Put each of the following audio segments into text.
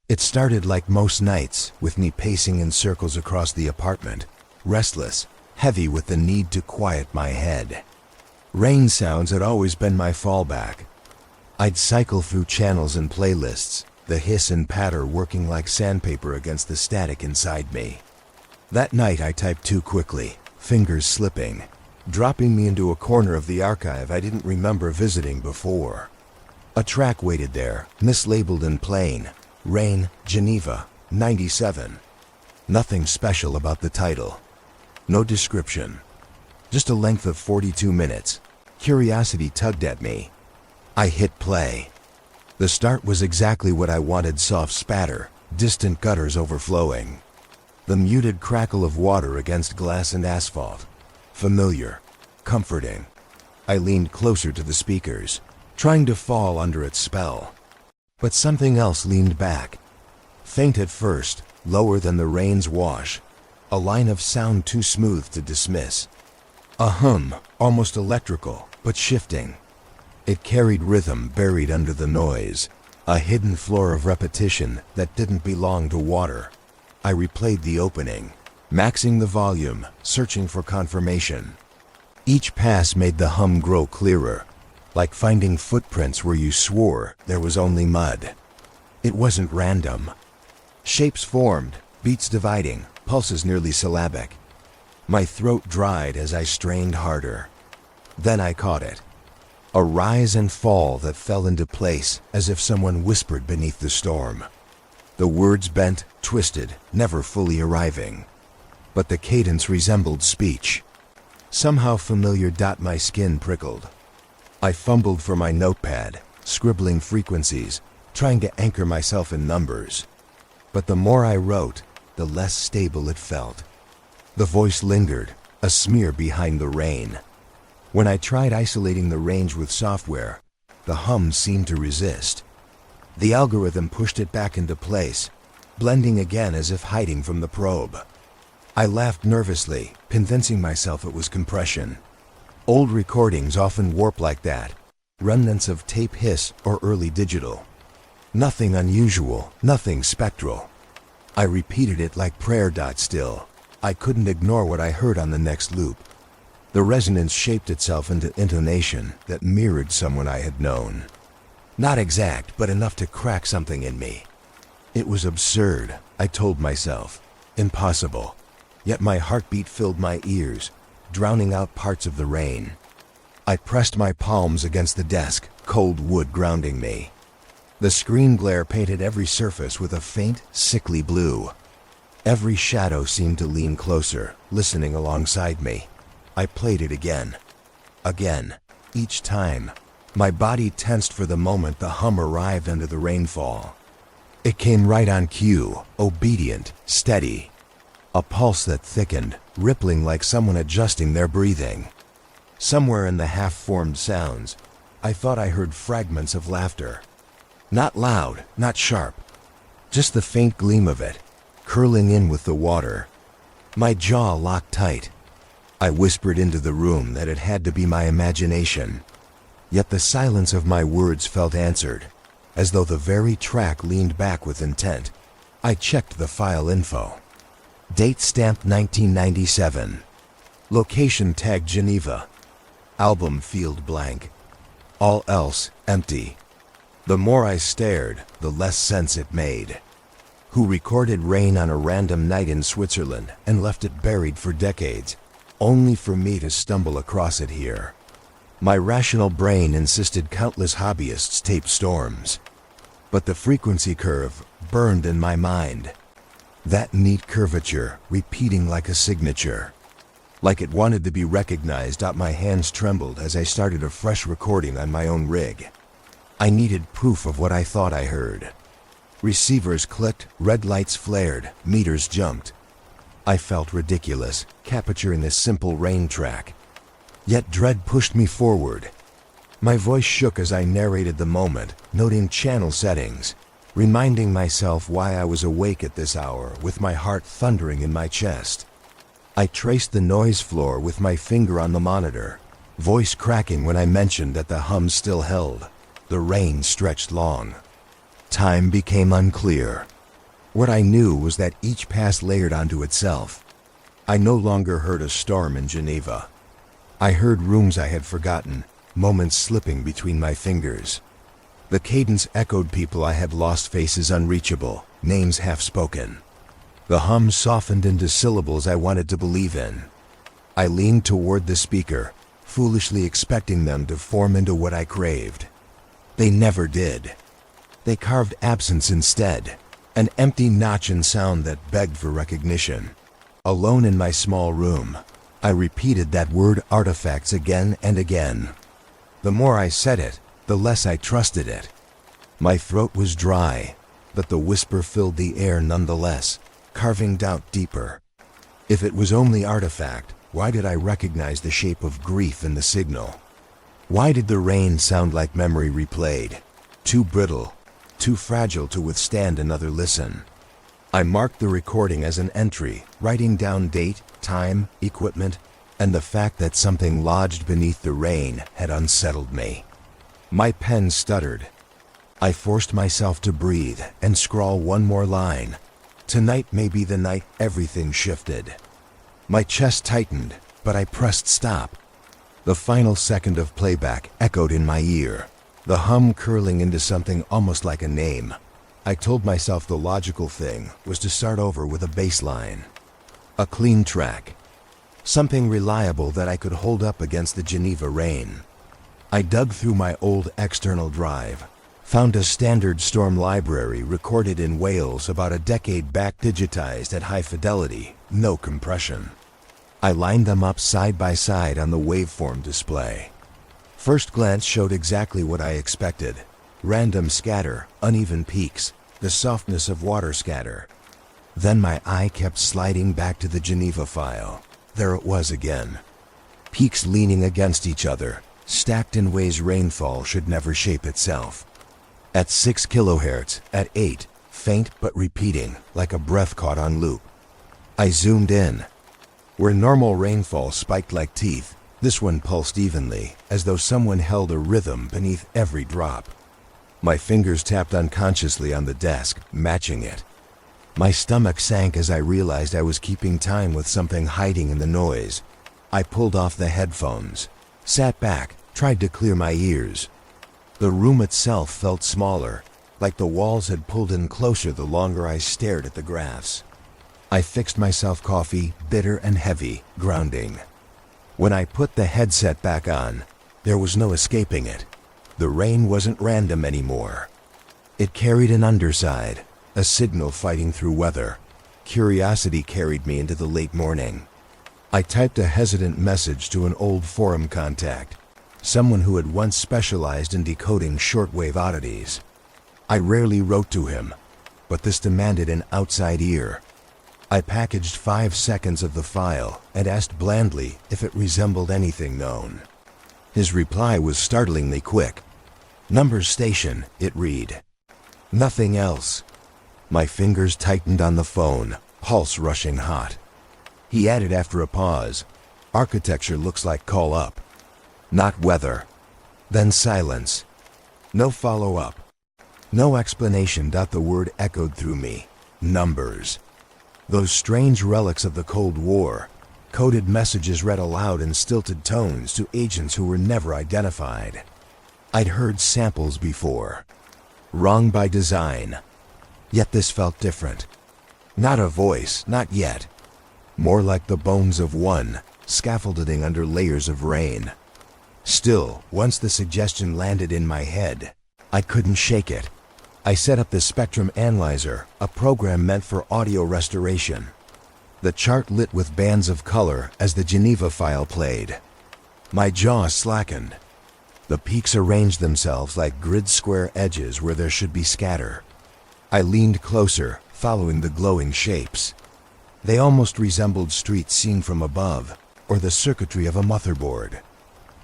It started like most nights, with me pacing in circles across the apartment, restless, heavy with the need to quiet my head. Rain sounds had always been my fallback. I'd cycle through channels and playlists, the hiss and patter working like sandpaper against the static inside me. That night I typed too quickly, fingers slipping, dropping me into a corner of the archive I didn't remember visiting before. A track waited there, mislabeled in plain, Rain, Geneva, 97. Nothing special about the title. No description. Just a length of 42 minutes. Curiosity tugged at me. I hit play. The start was exactly what I wanted: soft spatter, distant gutters overflowing. The muted crackle of water against glass and asphalt. Familiar. Comforting. I leaned closer to the speakers, trying to fall under its spell. But something else leaned back. Faint at first, lower than the rain's wash. A line of sound too smooth to dismiss. A hum, almost electrical, but shifting. It carried rhythm buried under the noise, a hidden floor of repetition that didn't belong to water. I replayed the opening, maxing the volume, searching for confirmation. Each pass made the hum grow clearer, like finding footprints where you swore there was only mud. It wasn't random. Shapes formed, beats dividing, pulses nearly syllabic. My throat dried as I strained harder. Then I caught it. A rise and fall that fell into place as if someone whispered beneath the storm. The words bent, twisted, never fully arriving. But the cadence resembled speech. Somehow familiar. My skin prickled. I fumbled for my notepad, scribbling frequencies, trying to anchor myself in numbers. But the more I wrote, the less stable it felt. The voice lingered, a smear behind the rain. When I tried isolating the range with software, the hum seemed to resist. The algorithm pushed it back into place, blending again as if hiding from the probe. I laughed nervously, convincing myself it was compression. Old recordings often warp like that, remnants of tape hiss or early digital. Nothing unusual, nothing spectral. I repeated it like prayer. Still, I couldn't ignore what I heard on the next loop. The resonance shaped itself into intonation that mirrored someone I had known. Not exact, but enough to crack something in me. It was absurd, I told myself. Impossible. Yet my heartbeat filled my ears, drowning out parts of the rain. I pressed my palms against the desk, cold wood grounding me. The screen glare painted every surface with a faint, sickly blue. Every shadow seemed to lean closer, listening alongside me. I played it again. Again. Each time, my body tensed for the moment the hum arrived under the rainfall. It came right on cue, obedient, steady. A pulse that thickened, rippling like someone adjusting their breathing. Somewhere in the half-formed sounds, I thought I heard fragments of laughter. Not loud, not sharp. Just the faint gleam of it, curling in with the water. My jaw locked tight. I whispered into the room that it had to be my imagination. Yet the silence of my words felt answered, as though the very track leaned back with intent. I checked the file info. Date stamped 1997. Location tagged Geneva. Album field blank. All else empty. The more I stared, the less sense it made. Who recorded Rain on a random night in Switzerland and left it buried for decades, only for me to stumble across it here? My rational brain insisted countless hobbyists tape storms. But the frequency curve burned in my mind. That neat curvature, repeating like a signature. Like it wanted to be recognized. My hands trembled as I started a fresh recording on my own rig. I needed proof of what I thought I heard. Receivers clicked, red lights flared, meters jumped. I felt ridiculous, capturing this simple rain track. Yet dread pushed me forward. My voice shook as I narrated the moment, noting channel settings, reminding myself why I was awake at this hour with my heart thundering in my chest. I traced the noise floor with my finger on the monitor, voice cracking when I mentioned that the hum still held. The rain stretched long. Time became unclear. What I knew was that each pass layered onto itself. I no longer heard a storm in Geneva. I heard rooms I had forgotten, moments slipping between my fingers. The cadence echoed people I had lost, faces unreachable, names half-spoken. The hum softened into syllables I wanted to believe in. I leaned toward the speaker, foolishly expecting them to form into what I craved. They never did. They carved absence instead, an empty notch in sound that begged for recognition. Alone in my small room, I repeated that word artifacts again and again. The more I said it, the less I trusted it. My throat was dry, but the whisper filled the air nonetheless, carving doubt deeper. If it was only artifact, why did I recognize the shape of grief in the signal? Why did the rain sound like memory replayed? Too brittle, too fragile to withstand another listen. I marked the recording as an entry, writing down date, time, equipment, and the fact that something lodged beneath the rain had unsettled me. My pen stuttered. I forced myself to breathe and scrawl one more line. Tonight may be the night everything shifted. My chest tightened, but I pressed stop. The final second of playback echoed in my ear, the hum curling into something almost like a name. I told myself the logical thing was to start over with a bass line. A clean track. Something reliable that I could hold up against the Geneva rain. I dug through my old external drive, found a standard Storm library recorded in Wales about a decade back, digitized at high fidelity, no compression. I lined them up side by side on the waveform display. First glance showed exactly what I expected. Random scatter, uneven peaks, the softness of water scatter. Then my eye kept sliding back to the Geneva file. There it was again. Peaks leaning against each other, stacked in ways rainfall should never shape itself. At 6 kilohertz, at 8, faint but repeating, like a breath caught on loop. I zoomed in. Where normal rainfall spiked like teeth, this one pulsed evenly, as though someone held a rhythm beneath every drop. My fingers tapped unconsciously on the desk, matching it. My stomach sank as I realized I was keeping time with something hiding in the noise. I pulled off the headphones, sat back, tried to clear my ears. The room itself felt smaller, like the walls had pulled in closer the longer I stared at the graphs. I fixed myself coffee, bitter and heavy, grounding. When I put the headset back on, there was no escaping it. The rain wasn't random anymore. It carried an underside, a signal fighting through weather. Curiosity carried me into the late morning. I typed a hesitant message to an old forum contact, someone who had once specialized in decoding shortwave oddities. I rarely wrote to him, but this demanded an outside ear. I packaged 5 seconds of the file and asked blandly if it resembled anything known. His reply was startlingly quick. "Numbers station," it read. Nothing else. My fingers tightened on the phone, pulse rushing hot. He added after a pause, "Architecture looks like call up. Not weather." Then silence. No follow-up. No explanation. The word echoed through me. Numbers. Those strange relics of the Cold War, coded messages read aloud in stilted tones to agents who were never identified. I'd heard samples before. Wrong by design. Yet this felt different. Not a voice, not yet. More like the bones of one, scaffolding under layers of rain. Still, once the suggestion landed in my head, I couldn't shake it. I set up the Spectrum Analyzer, a program meant for audio restoration. The chart lit with bands of color as the Geneva file played. My jaw slackened. The peaks arranged themselves like grid square edges where there should be scatter. I leaned closer, following the glowing shapes. They almost resembled streets seen from above, or the circuitry of a motherboard.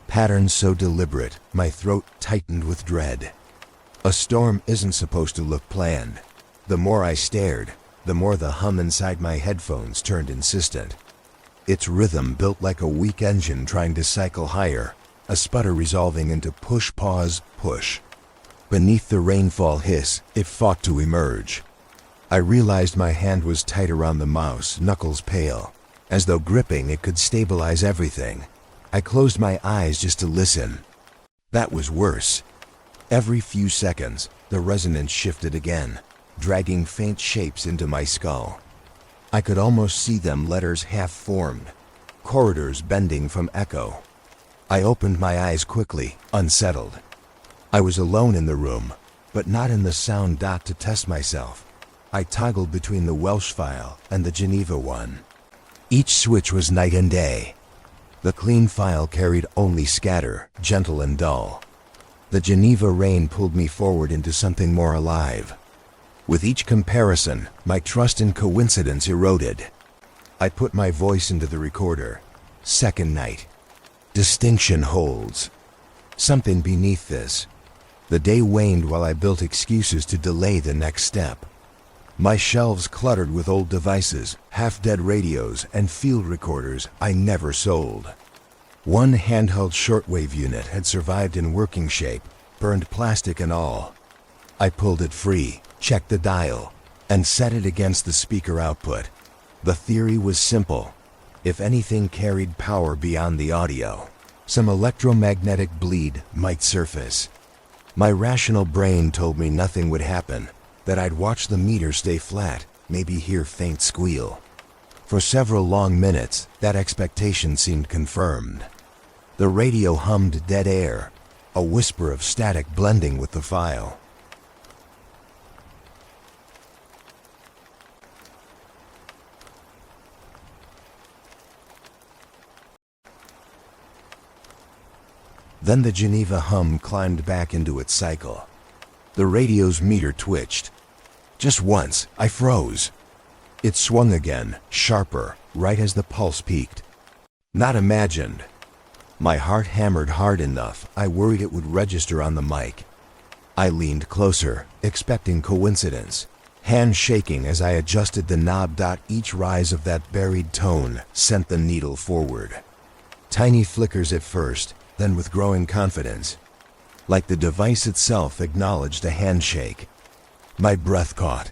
Patterns so deliberate, my throat tightened with dread. A storm isn't supposed to look planned. The more I stared, the more the hum inside my headphones turned insistent. Its rhythm built like a weak engine trying to cycle higher, a sputter resolving into push, pause, push. Beneath the rainfall hiss, it fought to emerge. I realized my hand was tight around the mouse, knuckles pale, as though gripping it could stabilize everything. I closed my eyes just to listen. That was worse. Every few seconds, the resonance shifted again, dragging faint shapes into my skull. I could almost see them, letters half-formed, corridors bending from echo. I opened my eyes quickly, unsettled. I was alone in the room, but not in the sound. To test myself, I toggled between the Welsh file and the Geneva one. Each switch was night and day. The clean file carried only scatter, gentle and dull. The Geneva rain pulled me forward into something more alive. With each comparison, my trust in coincidence eroded. I put my voice into the recorder. Second night. Distinction holds. Something beneath this. The day waned while I built excuses to delay the next step. My shelves cluttered with old devices, half-dead radios, and field recorders I never sold. One handheld shortwave unit had survived in working shape, burned plastic and all. I pulled it free, checked the dial, and set it against the speaker output. The theory was simple. If anything carried power beyond the audio, some electromagnetic bleed might surface. My rational brain told me nothing would happen, that I'd watch the meter stay flat, maybe hear faint squeal. For several long minutes, that expectation seemed confirmed. The radio hummed dead air, a whisper of static blending with the file. Then the Geneva hum climbed back into its cycle. The radio's meter twitched. Just once, I froze. It swung again, sharper, right as the pulse peaked. Not imagined. My heart hammered hard enough, I worried it would register on the mic. I leaned closer, expecting coincidence, hands shaking as I adjusted the knob. Each rise of that buried tone sent the needle forward. Tiny flickers at first, then with growing confidence. Like the device itself acknowledged a handshake. My breath caught.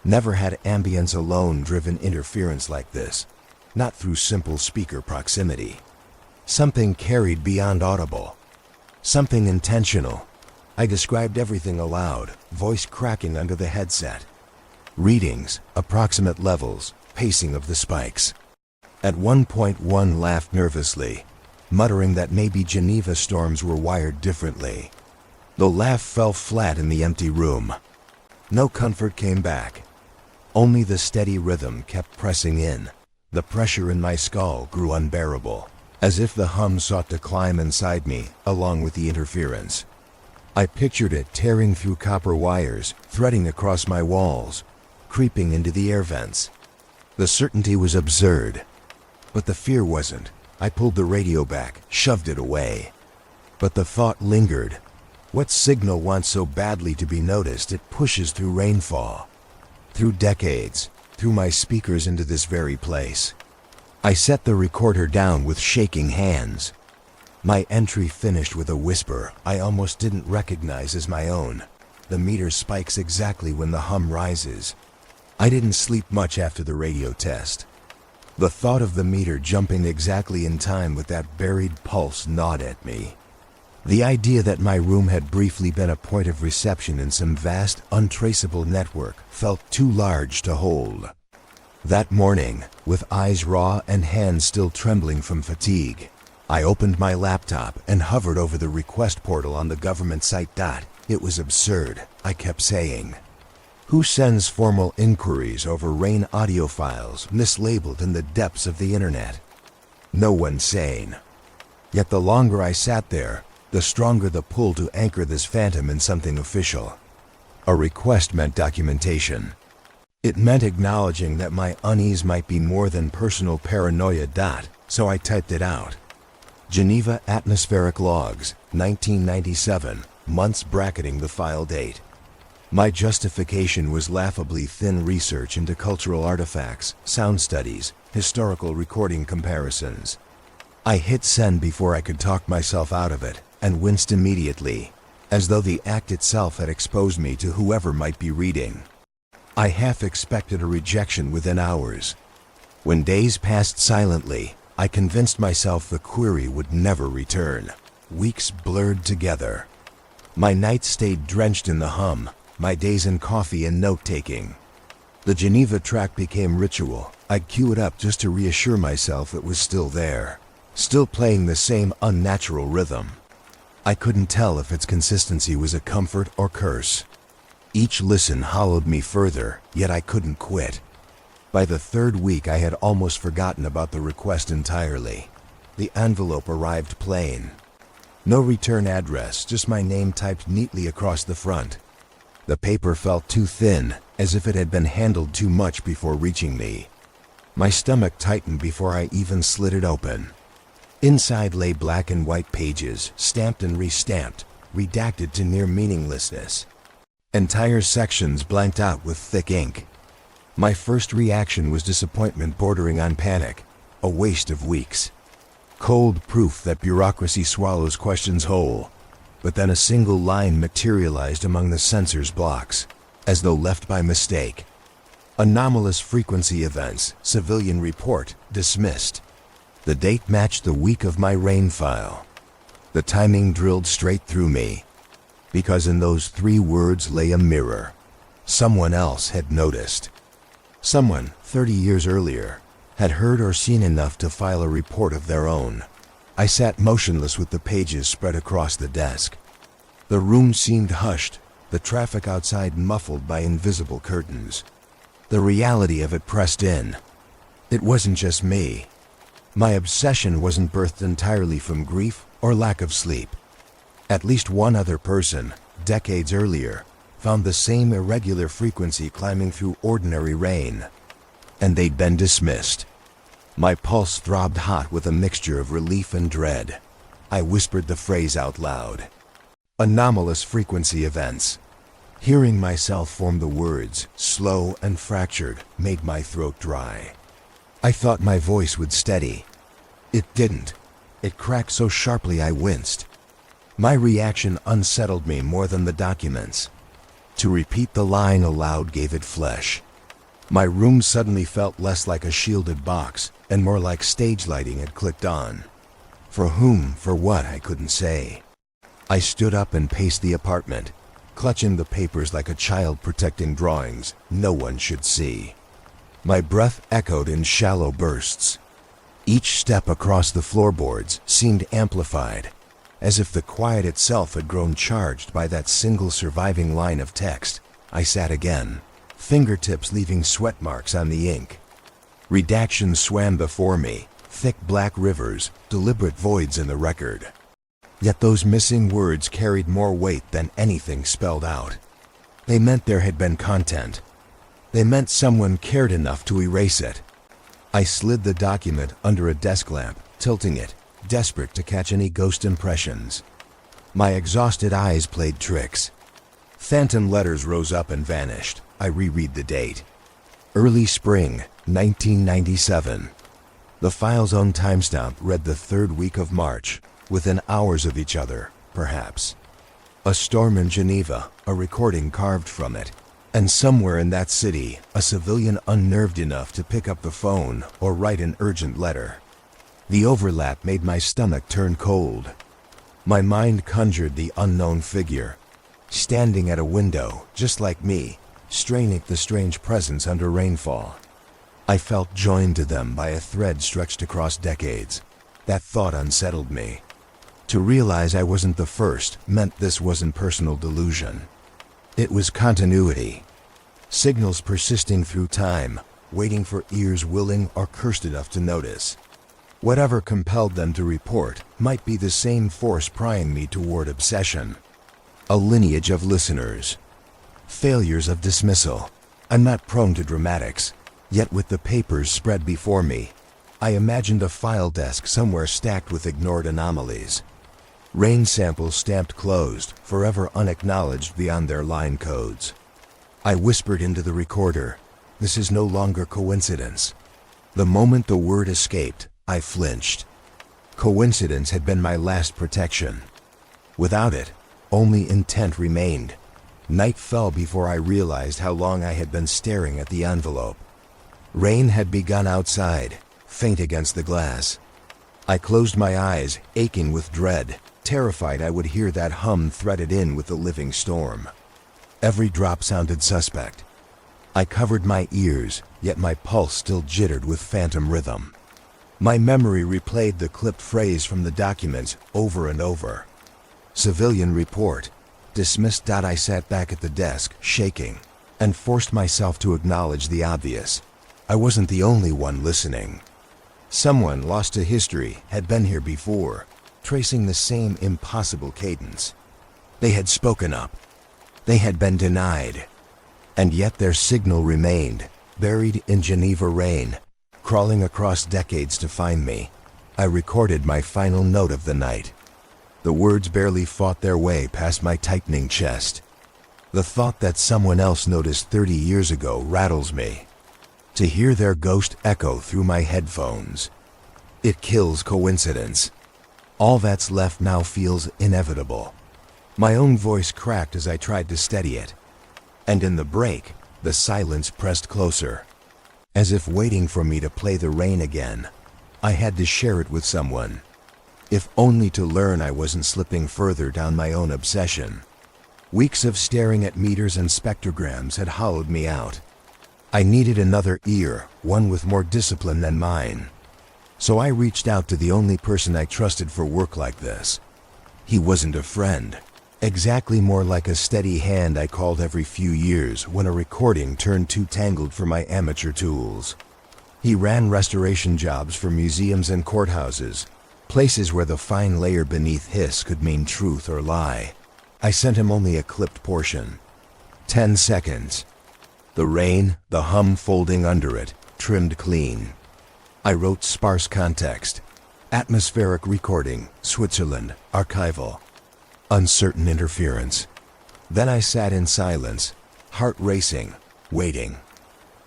Never had ambience alone driven interference like this, not through simple speaker proximity. Something carried beyond audible. Something intentional. I described everything aloud, voice cracking under the headset. Readings, approximate levels, pacing of the spikes. At one point one laughed nervously, muttering that maybe Geneva storms were wired differently. The laugh fell flat in the empty room. No comfort came back. Only the steady rhythm kept pressing in. The pressure in my skull grew unbearable, as if the hum sought to climb inside me, along with the interference. I pictured it tearing through copper wires, threading across my walls, creeping into the air vents. The certainty was absurd, but the fear wasn't. I pulled the radio back, shoved it away. But the thought lingered. What signal wants so badly to be noticed it pushes through rainfall, through decades, through my speakers into this very place? I set the recorder down with shaking hands. My entry finished with a whisper I almost didn't recognize as my own. The meter spikes exactly when the hum rises. I didn't sleep much after the radio test. The thought of the meter jumping exactly in time with that buried pulse gnawed at me. The idea that my room had briefly been a point of reception in some vast, untraceable network felt too large to hold. That morning, with eyes raw and hands still trembling from fatigue, I opened my laptop and hovered over the request portal on the government site. It was absurd, I kept saying. Who sends formal inquiries over RAIN audio files mislabeled in the depths of the internet? No one sane. Yet the longer I sat there, the stronger the pull to anchor this phantom in something official. A request meant documentation. It meant acknowledging that my unease might be more than personal paranoia. So I typed it out. Geneva Atmospheric Logs, 1997, months bracketing the file date. My justification was laughably thin research into cultural artifacts, sound studies, historical recording comparisons. I hit send before I could talk myself out of it, and winced immediately, as though the act itself had exposed me to whoever might be reading. I half expected a rejection within hours. When days passed silently, I convinced myself the query would never return. Weeks blurred together. My nights stayed drenched in the hum, my days in coffee and note-taking. The Geneva track became ritual. I'd cue it up just to reassure myself it was still there, still playing the same unnatural rhythm. I couldn't tell if its consistency was a comfort or curse. Each listen hollowed me further, yet I couldn't quit. By the third week, I had almost forgotten about the request entirely. The envelope arrived plain. No return address, just my name typed neatly across the front. The paper felt too thin, as if it had been handled too much before reaching me. My stomach tightened before I even slid it open. Inside lay black and white pages, stamped and restamped, redacted to near meaninglessness. Entire sections blanked out with thick ink. My first reaction was disappointment bordering on panic, a waste of weeks. Cold proof that bureaucracy swallows questions whole. But then a single line materialized among the censor's blocks, as though left by mistake. Anomalous frequency events, civilian report, dismissed. The date matched the week of my rain file. The timing drilled straight through me, because in those 3 words lay a mirror. Someone else had noticed. Someone, 30 years earlier, had heard or seen enough to file a report of their own. I sat motionless with the pages spread across the desk. The room seemed hushed, the traffic outside muffled by invisible curtains. The reality of it pressed in. It wasn't just me. My obsession wasn't birthed entirely from grief or lack of sleep. At least one other person, decades earlier, found the same irregular frequency climbing through ordinary rain. And they'd been dismissed. My pulse throbbed hot with a mixture of relief and dread. I whispered the phrase out loud. Anomalous frequency events. Hearing myself form the words, slow and fractured, made my throat dry. I thought my voice would steady. It didn't. It cracked so sharply I winced. My reaction unsettled me more than the documents. To repeat the line aloud gave it flesh. My room suddenly felt less like a shielded box and more like stage lighting had clicked on. For whom, for what, I couldn't say. I stood up and paced the apartment, clutching the papers like a child protecting drawings no one should see. My breath echoed in shallow bursts. Each step across the floorboards seemed amplified, as if the quiet itself had grown charged by that single surviving line of text. I sat again, fingertips leaving sweat marks on the ink. Redactions swam before me, thick black rivers, deliberate voids in the record. Yet those missing words carried more weight than anything spelled out. They meant there had been content. They meant someone cared enough to erase it. I slid the document under a desk lamp, tilting it, desperate to catch any ghost impressions. My exhausted eyes played tricks. Phantom letters rose up and vanished. I reread the date. Early spring, 1997. The file's own timestamp read the 3rd week of March, within hours of each other, perhaps. A storm in Geneva, a recording carved from it. And somewhere in that city, a civilian unnerved enough to pick up the phone or write an urgent letter. The overlap made my stomach turn cold. My mind conjured the unknown figure, standing at a window, just like me, straining at the strange presence under rainfall. I felt joined to them by a thread stretched across decades. That thought unsettled me. To realize I wasn't the first meant this wasn't personal delusion. It was continuity. Signals persisting through time, waiting for ears willing or cursed enough to notice. Whatever compelled them to report might be the same force prying me toward obsession. A lineage of listeners. Failures of dismissal. I'm not prone to dramatics, yet with the papers spread before me, I imagined a file desk somewhere stacked with ignored anomalies. Rain samples stamped closed, forever unacknowledged beyond their line codes. I whispered into the recorder, "This is no longer coincidence." The moment the word escaped, I flinched. Coincidence had been my last protection. Without it, only intent remained. Night fell before I realized how long I had been staring at the envelope. Rain had begun outside, faint against the glass. I closed my eyes, aching with dread, terrified I would hear that hum threaded in with the living storm. Every drop sounded suspect. I covered my ears, yet my pulse still jittered with phantom rhythm. My memory replayed the clipped phrase from the documents over and over. Civilian report. Dismissed. I sat back at the desk, shaking, and forced myself to acknowledge the obvious. I wasn't the only one listening. Someone lost to history had been here before, tracing the same impossible cadence. They had spoken up. They had been denied. And yet their signal remained, buried in Geneva rain, crawling across decades to find me. I recorded my final note of the night. The words barely fought their way past my tightening chest. The thought that someone else noticed 30 years ago rattles me. To hear their ghost echo through my headphones. It kills coincidence. All that's left now feels inevitable. My own voice cracked as I tried to steady it. And in the break, the silence pressed closer. As if waiting for me to play the rain again. I had to share it with someone. If only to learn I wasn't slipping further down my own obsession. Weeks of staring at meters and spectrograms had hollowed me out. I needed another ear, one with more discipline than mine. So I reached out to the only person I trusted for work like this. He wasn't a friend. Exactly more like a steady hand I called every few years when a recording turned too tangled for my amateur tools. He ran restoration jobs for museums and courthouses, places where the fine layer beneath hiss could mean truth or lie. I sent him only a clipped portion. 10 seconds. The rain, the hum folding under it, trimmed clean. I wrote sparse context. Atmospheric recording, Switzerland, archival. Uncertain interference. Then I sat in silence, heart racing, waiting.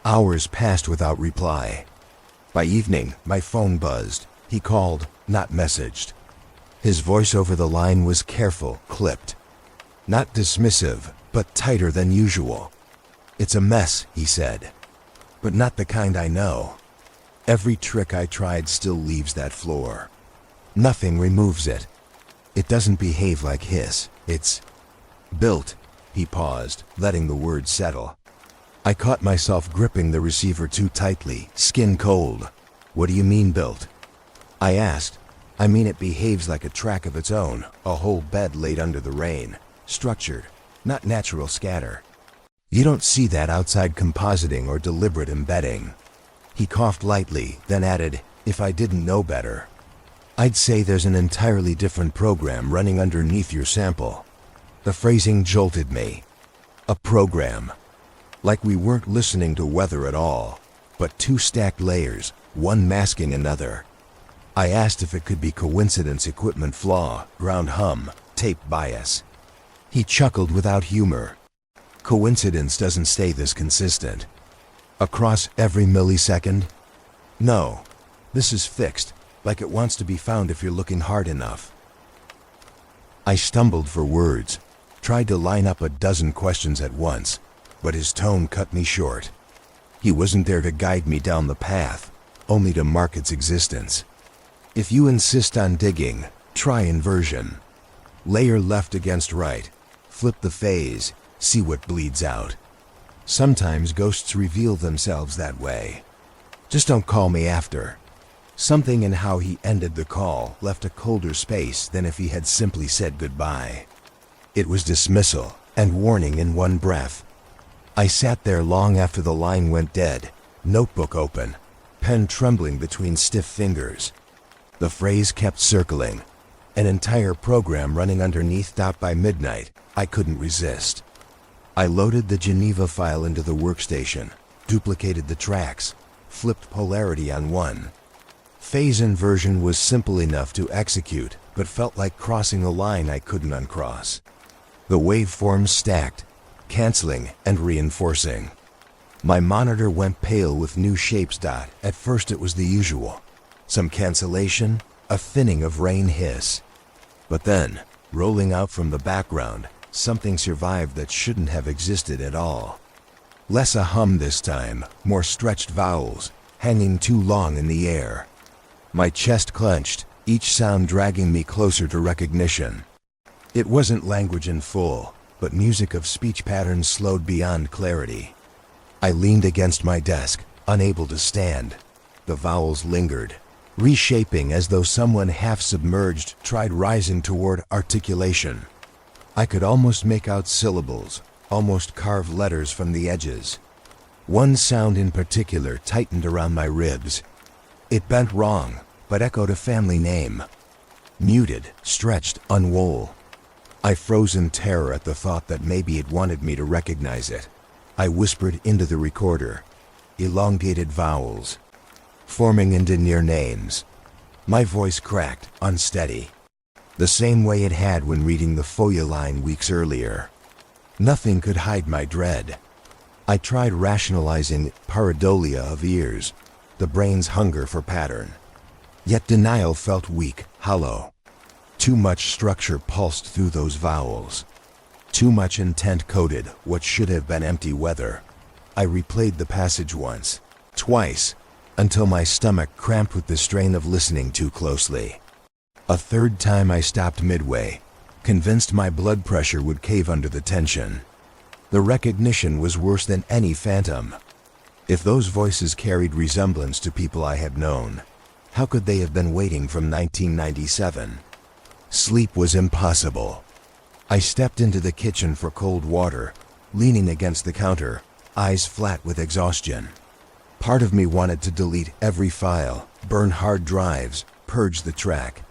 Hours passed without reply. By evening, my phone buzzed. He called, not messaged. His voice over the line was careful, clipped. Not dismissive, but tighter than usual. It's a mess, he said. But not the kind I know. Every trick I tried still leaves that floor. Nothing removes it. It doesn't behave like hiss. It's built. He paused, letting the words settle. I caught myself gripping the receiver too tightly, skin cold. What do you mean built? I asked. I mean it behaves like a track of its own, a whole bed laid under the rain. Structured, not natural scatter. You don't see that outside compositing or deliberate embedding. He coughed lightly, then added, if I didn't know better. I'd say there's an entirely different program running underneath your sample. The phrasing jolted me. A program. Like we weren't listening to weather at all, but two stacked layers, one masking another. I asked if it could be coincidence, equipment flaw, ground hum, tape bias. He chuckled without humor. Coincidence doesn't stay this consistent. Across every millisecond? No. This is fixed, like it wants to be found if you're looking hard enough. I stumbled for words, tried to line up a dozen questions at once, but his tone cut me short. He wasn't there to guide me down the path, only to mark its existence. If you insist on digging, try inversion. Layer left against right, flip the phase, see what bleeds out. Sometimes ghosts reveal themselves that way. Just don't call me after. Something in how he ended the call left a colder space than if he had simply said goodbye. It was dismissal and warning in one breath. I sat there long after the line went dead, notebook open, pen trembling between stiff fingers. The phrase kept circling, an entire program running underneath. By midnight, I couldn't resist. I loaded the Geneva file into the workstation, duplicated the tracks, flipped polarity on one. Phase inversion was simple enough to execute, but felt like crossing a line I couldn't uncross. The waveforms stacked, canceling and reinforcing. My monitor went pale with new shapes. At first it was the usual. Some cancellation, a thinning of rain hiss. But then, rolling out from the background, something survived that shouldn't have existed at all. Less a hum this time, more stretched vowels, hanging too long in the air. My chest clenched, each sound dragging me closer to recognition. It wasn't language in full, but music of speech patterns slowed beyond clarity. I leaned against my desk, unable to stand. The vowels lingered, reshaping as though someone half-submerged tried rising toward articulation. I could almost make out syllables, almost carve letters from the edges. One sound in particular tightened around my ribs. It bent wrong, but echoed a family name. Muted, stretched, unwool. I froze in terror at the thought that maybe it wanted me to recognize it. I whispered into the recorder. Elongated vowels, forming into near names. My voice cracked, unsteady, the same way it had when reading the FOIA line weeks earlier. Nothing could hide my dread. I tried rationalizing pareidolia of ears, the brain's hunger for pattern. Yet denial felt weak, hollow. Too much structure pulsed through those vowels. Too much intent coded what should have been empty weather. I replayed the passage once, twice, until my stomach cramped with the strain of listening too closely. A third time I stopped midway, convinced my blood pressure would cave under the tension. The recognition was worse than any phantom. If those voices carried resemblance to people I had known, how could they have been waiting from 1997? Sleep was impossible. I stepped into the kitchen for cold water, leaning against the counter, eyes flat with exhaustion. Part of me wanted to delete every file, burn hard drives, purge the track.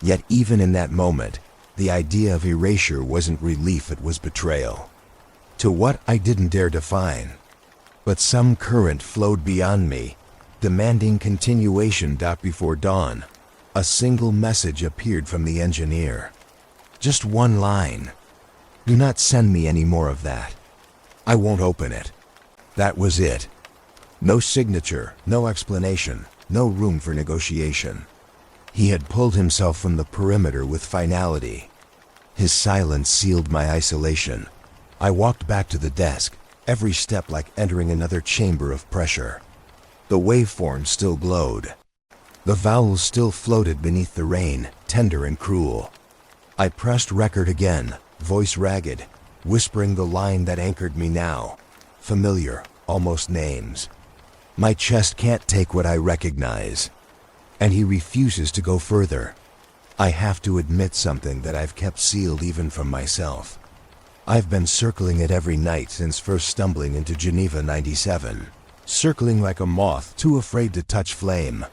Yet even in that moment, the idea of erasure wasn't relief, it was betrayal. To what I didn't dare define. But some current flowed beyond me, demanding continuation. Before dawn, a single message appeared from the engineer. Just one line. Do not send me any more of that. I won't open it. That was it. No signature, no explanation, no room for negotiation. He had pulled himself from the perimeter with finality. His silence sealed my isolation. I walked back to the desk, every step like entering another chamber of pressure. The waveform still glowed. The vowels still floated beneath the rain, tender and cruel. I pressed record again, voice ragged, whispering the line that anchored me now. Familiar, almost names. My chest can't take what I recognize. And he refuses to go further. I have to admit something that I've kept sealed even from myself. I've been circling it every night since first stumbling into Geneva 97. Circling like a moth, too afraid to touch flame.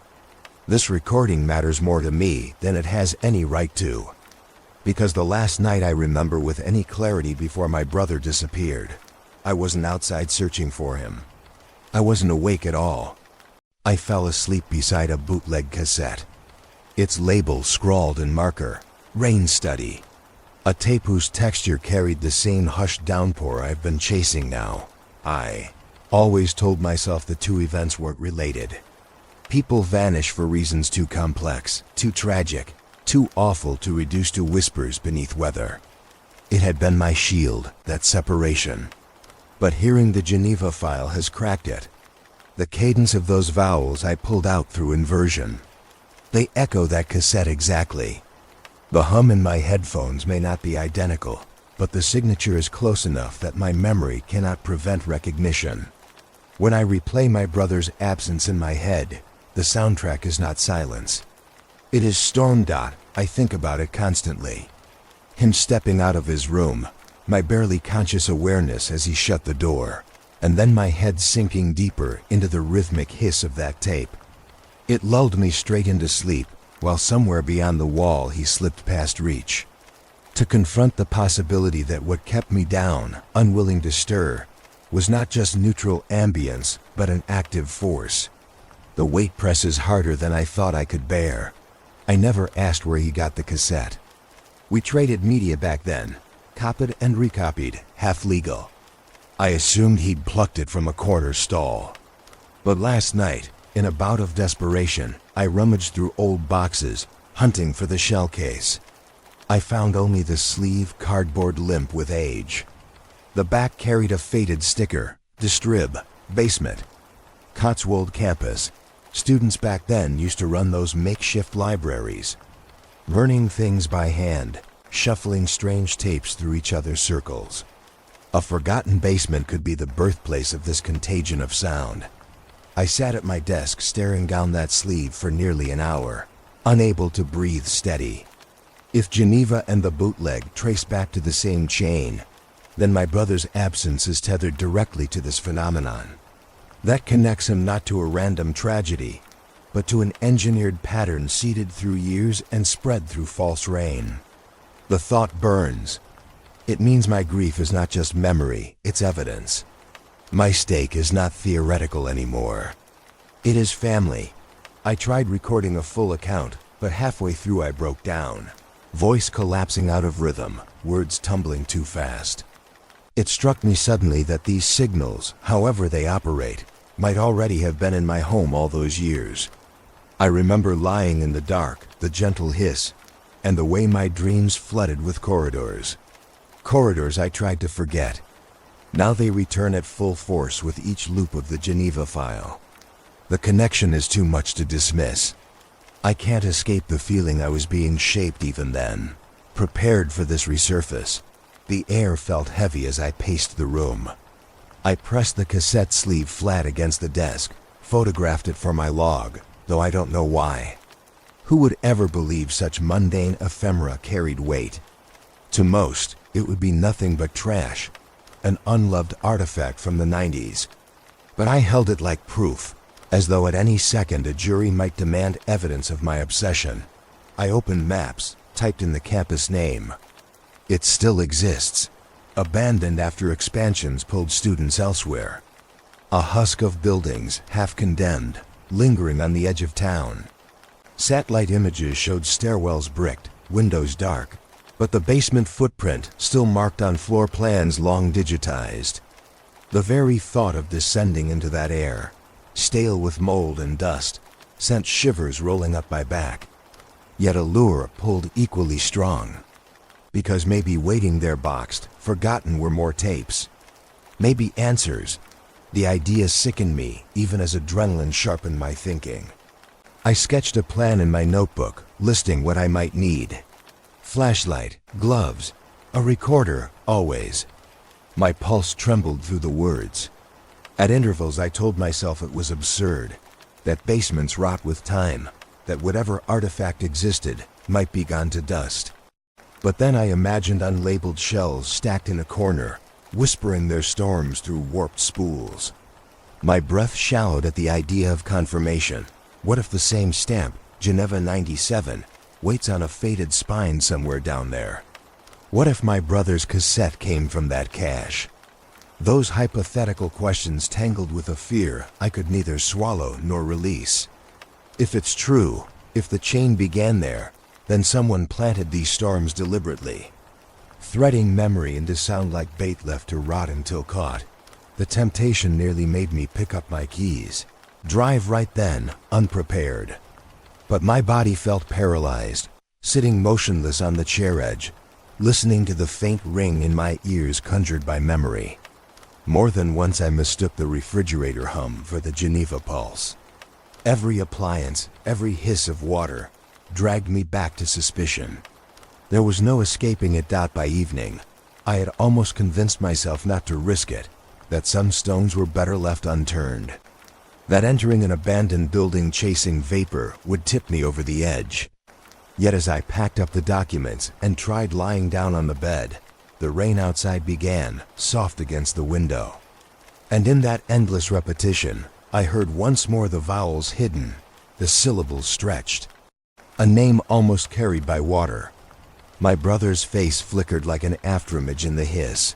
This recording matters more to me than it has any right to. Because the last night I remember with any clarity before my brother disappeared, I wasn't outside searching for him. I wasn't awake at all. I fell asleep beside a bootleg cassette. Its label scrawled in marker, Rain Study. A tape whose texture carried the same hushed downpour I've been chasing now. I always told myself the two events weren't related. People vanish for reasons too complex, too tragic, too awful to reduce to whispers beneath weather. It had been my shield, that separation. But hearing the Geneva file has cracked it. The cadence of those vowels I pulled out through inversion. They echo that cassette exactly. The hum in my headphones may not be identical, but the signature is close enough that my memory cannot prevent recognition. When I replay my brother's absence in my head, the soundtrack is not silence. It is storm. I think about it constantly. Him stepping out of his room, my barely conscious awareness as he shut the door, and then my head sinking deeper into the rhythmic hiss of that tape. It lulled me straight into sleep, while somewhere beyond the wall he slipped past reach. To confront the possibility that what kept me down, unwilling to stir, was not just neutral ambience, but an active force. The weight presses harder than I thought I could bear. I never asked where he got the cassette. We traded media back then, copied and recopied, half legal. I assumed he'd plucked it from a corner stall. But last night, in a bout of desperation, I rummaged through old boxes, hunting for the shell case. I found only the sleeve cardboard limp with age. The back carried a faded sticker, Distrib, Basement. Cotswold Campus. Students back then used to run those makeshift libraries, learning things by hand, shuffling strange tapes through each other's circles. A forgotten basement could be the birthplace of this contagion of sound. I sat at my desk staring down that sleeve for nearly an hour, unable to breathe steady. If Geneva and the bootleg trace back to the same chain, then my brother's absence is tethered directly to this phenomenon. That connects him not to a random tragedy, but to an engineered pattern seeded through years and spread through false rain. The thought burns. It means my grief is not just memory, it's evidence. My stake is not theoretical anymore. It is family. I tried recording a full account, but halfway through I broke down. Voice collapsing out of rhythm, words tumbling too fast. It struck me suddenly that these signals, however they operate, might already have been in my home all those years. I remember lying in the dark, the gentle hiss, and the way my dreams flooded with corridors. Corridors I tried to forget. Now they return at full force with each loop of the Geneva file. The connection is too much to dismiss. I can't escape the feeling I was being shaped even then, prepared for this resurface. The air felt heavy as I paced the room. I pressed the cassette sleeve flat against the desk, photographed it for my log, though I don't know why. Who would ever believe such mundane ephemera carried weight? To most, it would be nothing but trash, an unloved artifact from the 90s. But I held it like proof, as though at any second a jury might demand evidence of my obsession. I opened maps, typed in the campus name. It still exists, abandoned after expansions pulled students elsewhere. A husk of buildings, half condemned, lingering on the edge of town. Satellite images showed stairwells bricked, windows dark, but the basement footprint still marked on floor plans long digitized. The very thought of descending into that air, stale with mold and dust, sent shivers rolling up my back. Yet a lure pulled equally strong. Because maybe waiting there boxed, forgotten were more tapes. Maybe answers. The idea sickened me, even as adrenaline sharpened my thinking. I sketched a plan in my notebook, listing what I might need. Flashlight, gloves, a recorder, always. My pulse trembled through the words. At intervals I told myself it was absurd, that basements rot with time, that whatever artifact existed might be gone to dust. But then I imagined unlabeled shells stacked in a corner, whispering their storms through warped spools. My breath shallowed at the idea of confirmation. What if the same stamp, Geneva 97, waits on a faded spine somewhere down there? What if my brother's cassette came from that cache? Those hypothetical questions tangled with a fear I could neither swallow nor release. If it's true, if the chain began there, then someone planted these storms deliberately, threading memory into sound like bait left to rot until caught. The temptation nearly made me pick up my keys, drive right then, unprepared. But my body felt paralyzed, sitting motionless on the chair edge, listening to the faint ring in my ears conjured by memory. More than once I mistook the refrigerator hum for the Geneva pulse. Every appliance, every hiss of water, dragged me back to suspicion. There was no escaping it. By evening, I had almost convinced myself not to risk it, that some stones were better left unturned, that entering an abandoned building chasing vapor would tip me over the edge. Yet as I packed up the documents and tried lying down on the bed, the rain outside began, soft against the window. And in that endless repetition, I heard once more the vowels hidden, the syllables stretched. A name almost carried by water. My brother's face flickered like an afterimage in the hiss.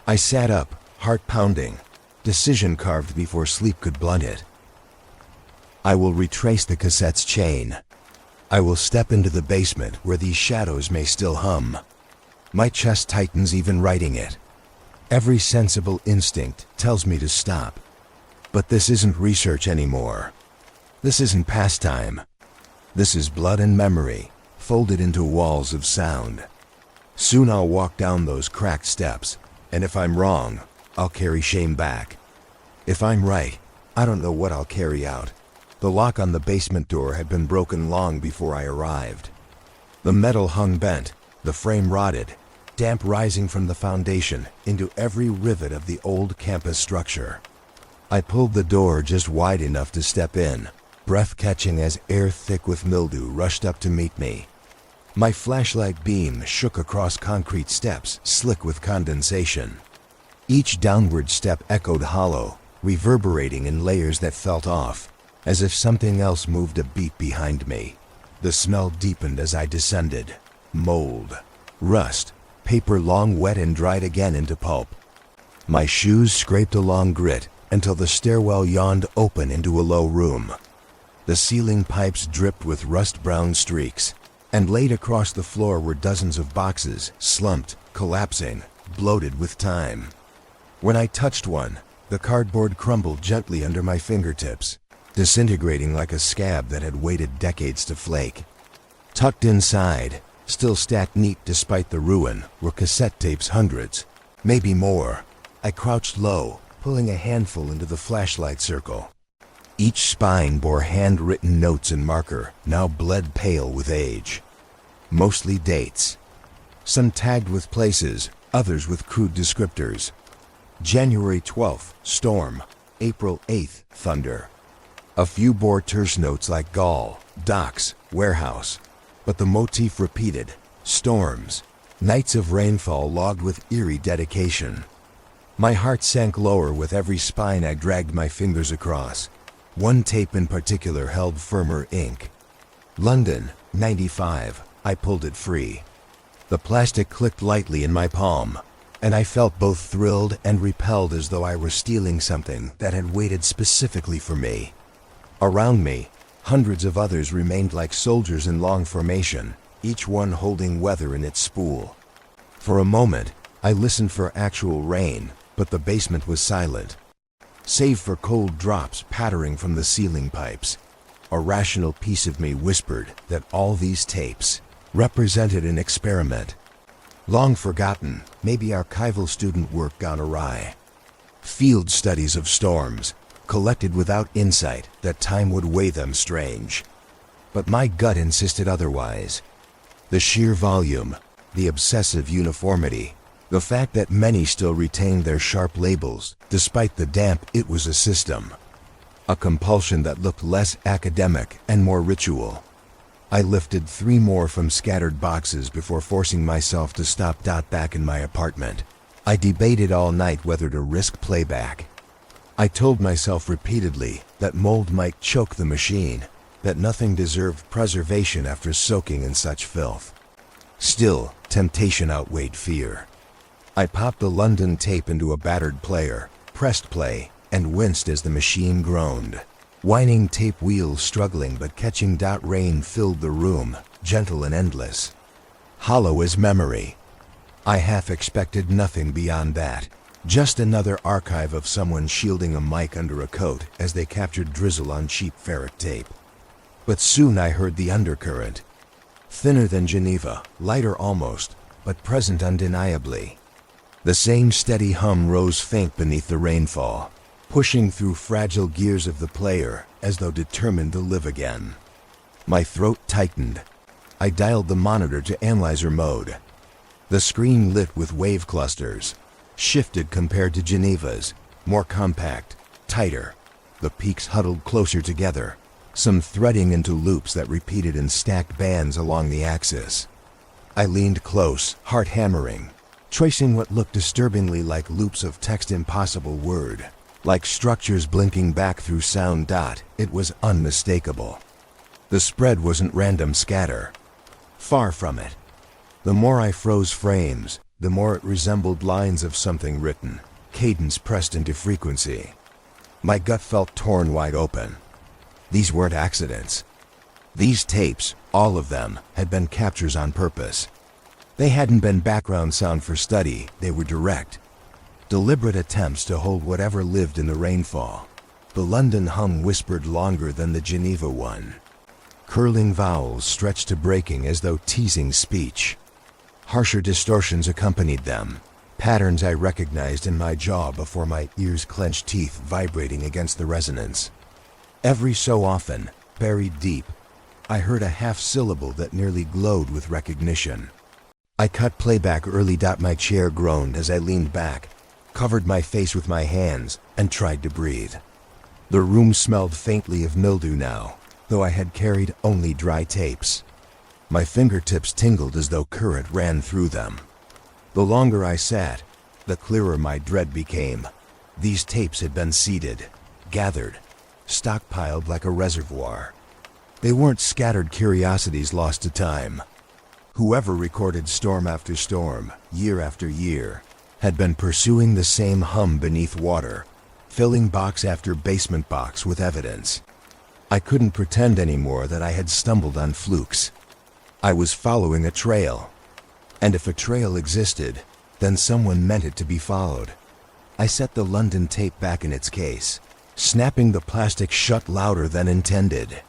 I sat up, heart pounding, decision carved before sleep could blunt it. I will retrace the cassette's chain. I will step into the basement where these shadows may still hum. My chest tightens even writing it. Every sensible instinct tells me to stop. But this isn't research anymore. This isn't pastime. This is blood and memory, folded into walls of sound. Soon I'll walk down those cracked steps, and if I'm wrong, I'll carry shame back. If I'm right, I don't know what I'll carry out. The lock on the basement door had been broken long before I arrived. The metal hung bent, the frame rotted, damp rising from the foundation into every rivet of the old campus structure. I pulled the door just wide enough to step in, breath catching as air thick with mildew rushed up to meet me. My flashlight beam shook across concrete steps slick with condensation. Each downward step echoed hollow, reverberating in layers that felt off, as if something else moved a beat behind me. The smell deepened as I descended. Mold, rust, paper long wet and dried again into pulp. My shoes scraped along grit until the stairwell yawned open into a low room. The ceiling pipes dripped with rust-brown streaks, and laid across the floor were dozens of boxes, slumped, collapsing, bloated with time. When I touched one, the cardboard crumbled gently under my fingertips, disintegrating like a scab that had waited decades to flake. Tucked inside, still stacked neat despite the ruin, were cassette tapes, hundreds, maybe more. I crouched low, pulling a handful into the flashlight circle. Each spine bore handwritten notes in marker, now bled pale with age. Mostly dates. Some tagged with places, others with crude descriptors. January 12th, storm. April 8th, thunder. A few bore terse notes like gall, docks, warehouse. But the motif repeated. Storms. Nights of rainfall logged with eerie dedication. My heart sank lower with every spine I dragged my fingers across. One tape in particular held firmer ink. London, 95. I pulled it free. The plastic clicked lightly in my palm, and I felt both thrilled and repelled as though I were stealing something that had waited specifically for me. Around me, hundreds of others remained like soldiers in long formation, each one holding weather in its spool. For a moment, I listened for actual rain, but the basement was silent. Save for cold drops pattering from the ceiling pipes. A rational piece of me whispered that all these tapes represented an experiment. Long forgotten, maybe archival student work gone awry. Field studies of storms, collected without insight that time would weigh them strange. But my gut insisted otherwise. The sheer volume, the obsessive uniformity, the fact that many still retained their sharp labels, despite the damp, it was a system. A compulsion that looked less academic and more ritual. I lifted 3 more from scattered boxes before forcing myself to stop back in my apartment. I debated all night whether to risk playback. I told myself repeatedly that mold might choke the machine, that nothing deserved preservation after soaking in such filth. Still, temptation outweighed fear. I popped the London tape into a battered player, pressed play, and winced as the machine groaned. Whining tape wheels struggling but catching. Rain filled the room, gentle and endless. Hollow as memory. I half expected nothing beyond that. Just another archive of someone shielding a mic under a coat as they captured drizzle on cheap ferret tape. But soon I heard the undercurrent. Thinner than Geneva, lighter almost, but present undeniably. The same steady hum rose faint beneath the rainfall, pushing through fragile gears of the player as though determined to live again. My throat tightened. I dialed the monitor to analyzer mode. The screen lit with wave clusters, shifted compared to Geneva's, more compact, tighter. The peaks huddled closer together, some threading into loops that repeated in stacked bands along the axis. I leaned close, heart hammering, tracing what looked disturbingly like loops of text impossible word. Like structures blinking back through sound. It was unmistakable. The spread wasn't random scatter. Far from it. The more I froze frames, the more it resembled lines of something written, cadence pressed into frequency. My gut felt torn wide open. These weren't accidents. These tapes, all of them, had been captures on purpose. They hadn't been background sound for study, they were direct. Deliberate attempts to hold whatever lived in the rainfall. The London hum whispered longer than the Geneva one. curling vowels stretched to breaking as though teasing speech. Harsher distortions accompanied them, patterns I recognized in my jaw before my ears' clenched teeth vibrating against the resonance. Every so often, buried deep, I heard a half-syllable that nearly glowed with recognition. I cut playback early. My chair groaned as I leaned back, covered my face with my hands, and tried to breathe. The room smelled faintly of mildew now, though I had carried only dry tapes. My fingertips tingled as though current ran through them. The longer I sat, the clearer my dread became. These tapes had been seeded, gathered, stockpiled like a reservoir. They weren't scattered curiosities lost to time. Whoever recorded storm after storm, year after year, had been pursuing the same hum beneath water, filling box after basement box with evidence. I couldn't pretend anymore that I had stumbled on flukes. I was following a trail. And if a trail existed, then someone meant it to be followed. I set the London tape back in its case, snapping the plastic shut louder than intended.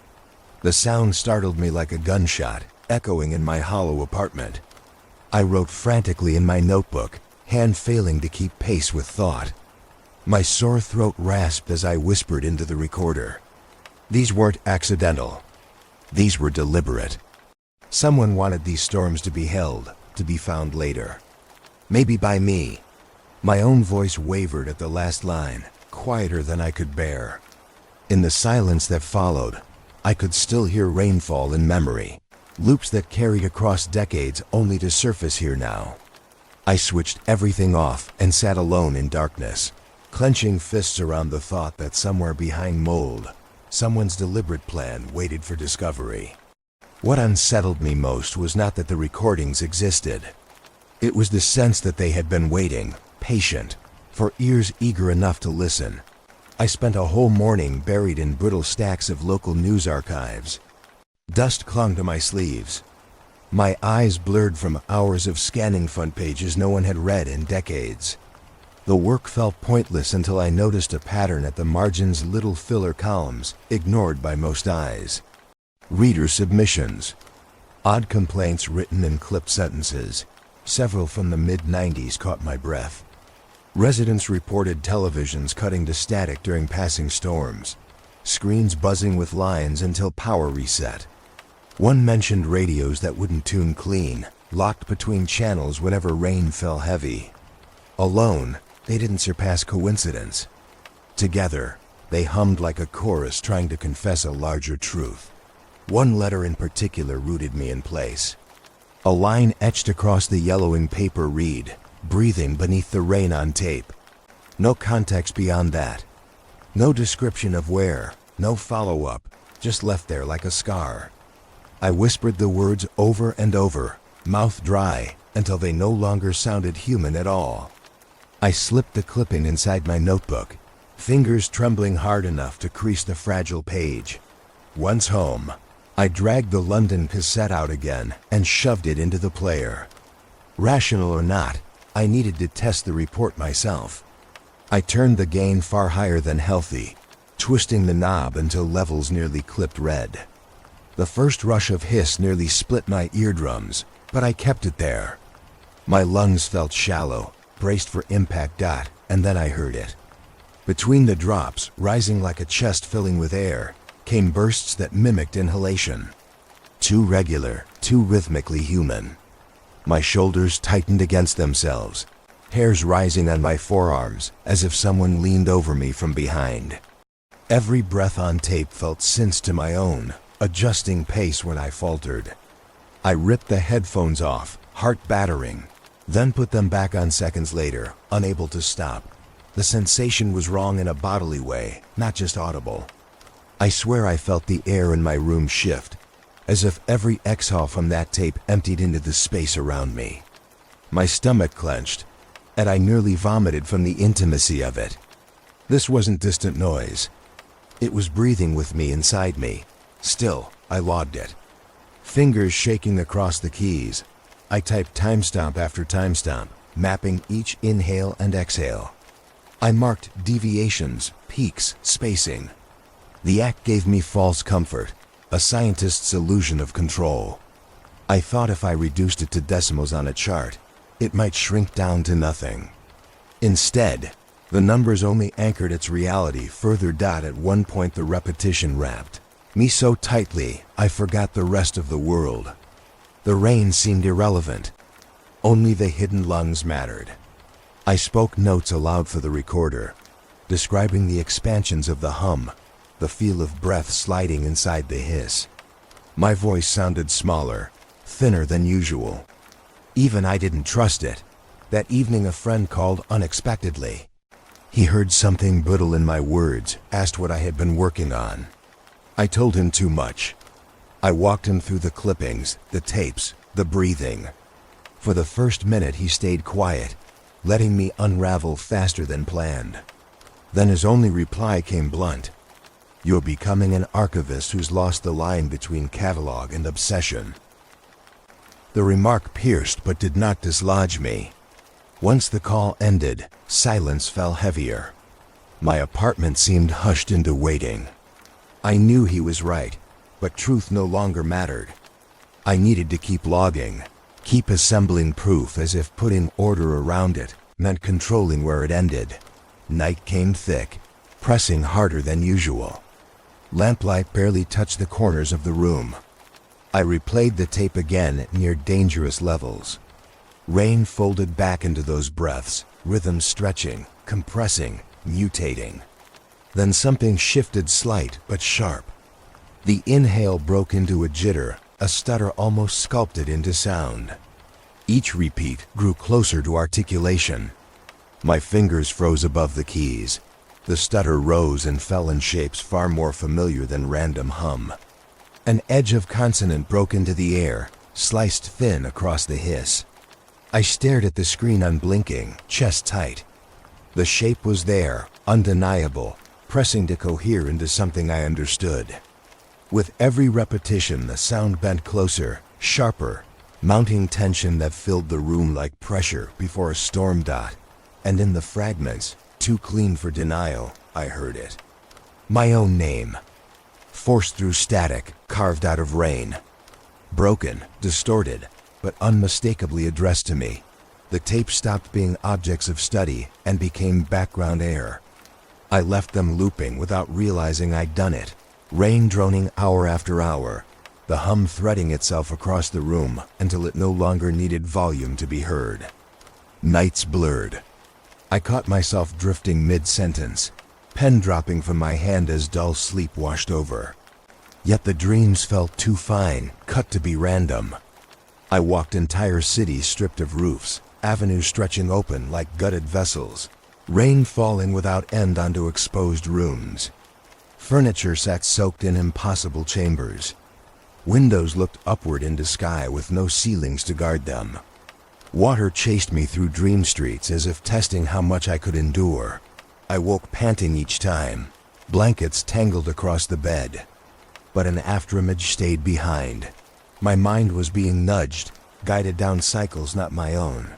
The sound startled me like a gunshot, echoing in my hollow apartment. I wrote frantically in my notebook, hand failing to keep pace with thought. My sore throat rasped as I whispered into the recorder. These weren't accidental. These were deliberate. Someone wanted these storms to be held, to be found later. Maybe by me. My own voice wavered at the last line, quieter than I could bear. In the silence that followed, I could still hear rainfall in memory, loops that carried across decades only to surface here now. I switched everything off and sat alone in darkness, clenching fists around the thought that somewhere behind mold, someone's deliberate plan waited for discovery. What unsettled me most was not that the recordings existed. It was the sense that they had been waiting, patient, for ears eager enough to listen. I spent a whole morning buried in brittle stacks of local news archives. Dust clung to my sleeves. My eyes blurred from hours of scanning front pages no one had read in decades. The work felt pointless until I noticed a pattern at the margins, little filler columns, ignored by most eyes. Reader submissions. Odd complaints written in clipped sentences. Several from the mid-90s caught my breath. Residents reported televisions cutting to static during passing storms. Screens buzzing with lines until power reset. One mentioned radios that wouldn't tune clean, locked between channels whenever rain fell heavy. Alone, they didn't surpass coincidence. Together, they hummed like a chorus trying to confess a larger truth. One letter in particular rooted me in place. A line etched across the yellowing paper read, "Breathing beneath the rain on tape." No context beyond that. No description of where, no follow-up, just left there like a scar. I whispered the words over and over, mouth dry, until they no longer sounded human at all. I slipped the clipping inside my notebook, fingers trembling hard enough to crease the fragile page. Once home, I dragged the London cassette out again and shoved it into the player. Rational or not, I needed to test the report myself. I turned the gain far higher than healthy, twisting the knob until levels nearly clipped red. The first rush of hiss nearly split my eardrums, but I kept it there. My lungs felt shallow, braced for impact. And then I heard it. Between the drops, rising like a chest filling with air, came bursts that mimicked inhalation. Too regular, too rhythmically human. My shoulders tightened against themselves, hairs rising on my forearms as if someone leaned over me from behind. Every breath on tape felt synth to my own, adjusting pace when I faltered. I ripped the headphones off, heart battering, then put them back on seconds later, unable to stop. The sensation was wrong in a bodily way, not just audible. I swear I felt the air in my room shift, as if every exhale from that tape emptied into the space around me. My stomach clenched, and I nearly vomited from the intimacy of it. This wasn't distant noise. It was breathing with me inside me. Still, I logged it. Fingers shaking across the keys, I typed timestamp after timestamp, mapping each inhale and exhale. I marked deviations, peaks, spacing. The act gave me false comfort, a scientist's illusion of control. I thought if I reduced it to decimals on a chart, it might shrink down to nothing. Instead, the numbers only anchored its reality further. At one point the repetition wrapped me so tightly I forgot the rest of the world. The rain seemed irrelevant. Only the hidden lungs mattered. I spoke notes aloud for the recorder, describing the expansions of the hum, the feel of breath sliding inside the hiss. My voice sounded smaller, thinner than usual. Even I didn't trust it. That evening a friend called unexpectedly. He heard something brittle in my words, asked what I had been working on. I told him too much. I walked him through the clippings, the tapes, the breathing. For the first minute he stayed quiet, letting me unravel faster than planned. Then his only reply came blunt. "You're becoming an archivist who's lost the line between catalog and obsession." The remark pierced but did not dislodge me. Once the call ended, silence fell heavier. My apartment seemed hushed into waiting. I knew he was right, but truth no longer mattered. I needed to keep logging, keep assembling proof, as if putting order around it meant controlling where it ended. Night came thick, pressing harder than usual. Lamplight barely touched the corners of the room. I replayed the tape again at near dangerous levels. Rain folded back into those breaths, rhythm stretching, compressing, mutating. Then something shifted, slight but sharp. The inhale broke into a jitter, a stutter almost sculpted into sound. Each repeat grew closer to articulation. My fingers froze above the keys. The stutter rose and fell in shapes far more familiar than random hum. An edge of consonant broke into the air, sliced thin across the hiss. I stared at the screen unblinking, chest tight. The shape was there, undeniable, pressing to cohere into something I understood. With every repetition, the sound bent closer, sharper, mounting tension that filled the room like pressure before a storm. And in the fragments, too clean for denial, I heard it. My own name. Forced through static, carved out of rain. Broken, distorted, but unmistakably addressed to me. The tape stopped being objects of study and became background air. I left them looping without realizing I'd done it. Rain droning hour after hour, the hum threading itself across the room until it no longer needed volume to be heard. Nights blurred. I caught myself drifting mid-sentence, pen dropping from my hand as dull sleep washed over. Yet the dreams felt too fine, cut to be random. I walked entire cities stripped of roofs, avenues stretching open like gutted vessels, rain falling without end onto exposed rooms. Furniture sat soaked in impossible chambers. Windows looked upward into sky with no ceilings to guard them. Water chased me through dream streets as if testing how much I could endure. I woke panting each time, blankets tangled across the bed. But an afterimage stayed behind. My mind was being nudged, guided down cycles not my own.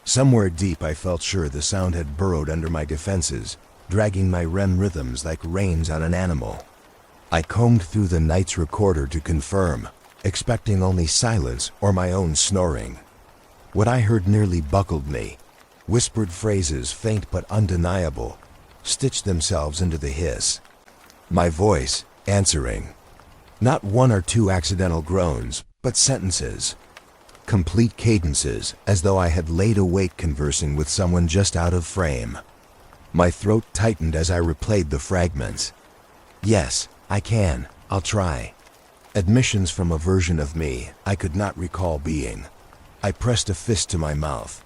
Somewhere deep I felt sure the sound had burrowed under my defenses, dragging my REM rhythms like reins on an animal. I combed through the night's recorder to confirm, expecting only silence or my own snoring. What I heard nearly buckled me. Whispered phrases, faint but undeniable, stitched themselves into the hiss. My voice, answering. Not one or two accidental groans, but sentences. Complete cadences, as though I had laid awake conversing with someone just out of frame. My throat tightened as I replayed the fragments. Yes, I can. I'll try. Admissions from a version of me I could not recall being. I pressed a fist to my mouth,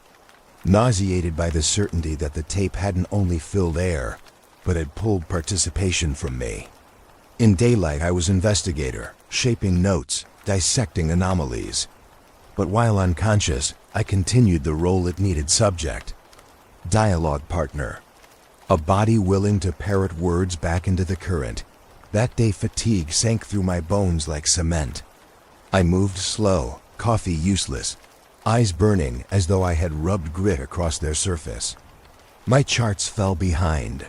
nauseated by the certainty that the tape hadn't only filled air, but had pulled participation from me. In daylight I was investigator, shaping notes, dissecting anomalies. But while unconscious, I continued the role it needed: subject, dialogue partner, a body willing to parrot words back into the current. That day fatigue sank through my bones like cement. I moved slow, coffee useless, eyes burning as though I had rubbed grit across their surface. My charts fell behind,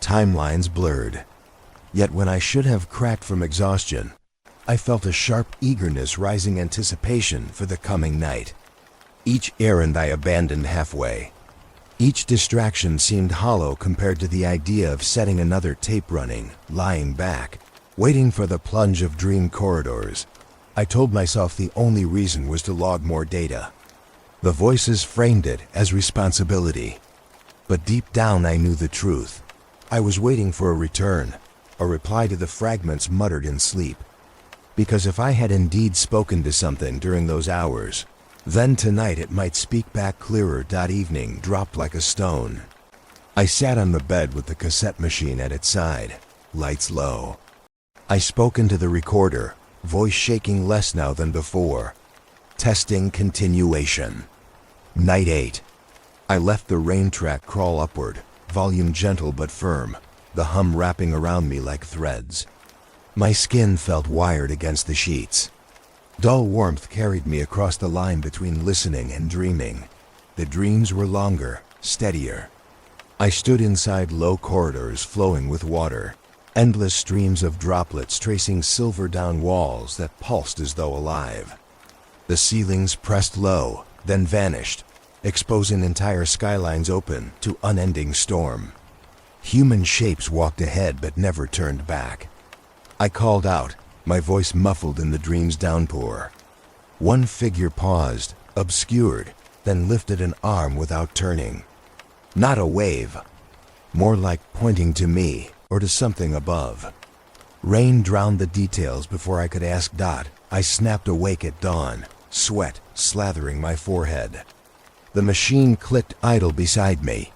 timelines blurred. Yet when I should have cracked from exhaustion, I felt a sharp eagerness, rising anticipation for the coming night. Each errand I abandoned halfway. Each distraction seemed hollow compared to the idea of setting another tape running, lying back, waiting for the plunge of dream corridors. I told myself the only reason was to log more data. The voices framed it as responsibility. But deep down I knew the truth. I was waiting for a return, a reply to the fragments muttered in sleep. Because if I had indeed spoken to something during those hours, then tonight it might speak back clearer. Evening dropped like a stone. I sat on the bed with the cassette machine at its side, lights low. I spoke into the recorder, voice shaking less now than before. Testing continuation. Night 8. I left the rain track crawl upward, volume gentle but firm, the hum wrapping around me like threads. My skin felt wired against the sheets. Dull warmth carried me across the line between listening and dreaming. The dreams were longer, steadier. I stood inside low corridors flowing with water, endless streams of droplets tracing silver down walls that pulsed as though alive. The ceilings pressed low, then vanished, exposing entire skylines open to unending storm. Human shapes walked ahead but never turned back. I called out, my voice muffled in the dream's downpour. One figure paused, obscured, then lifted an arm without turning. Not a wave, more like pointing to me or to something above. Rain drowned the details before I could ask. I snapped awake at dawn, sweat slathering my forehead. The machine clicked idle beside me.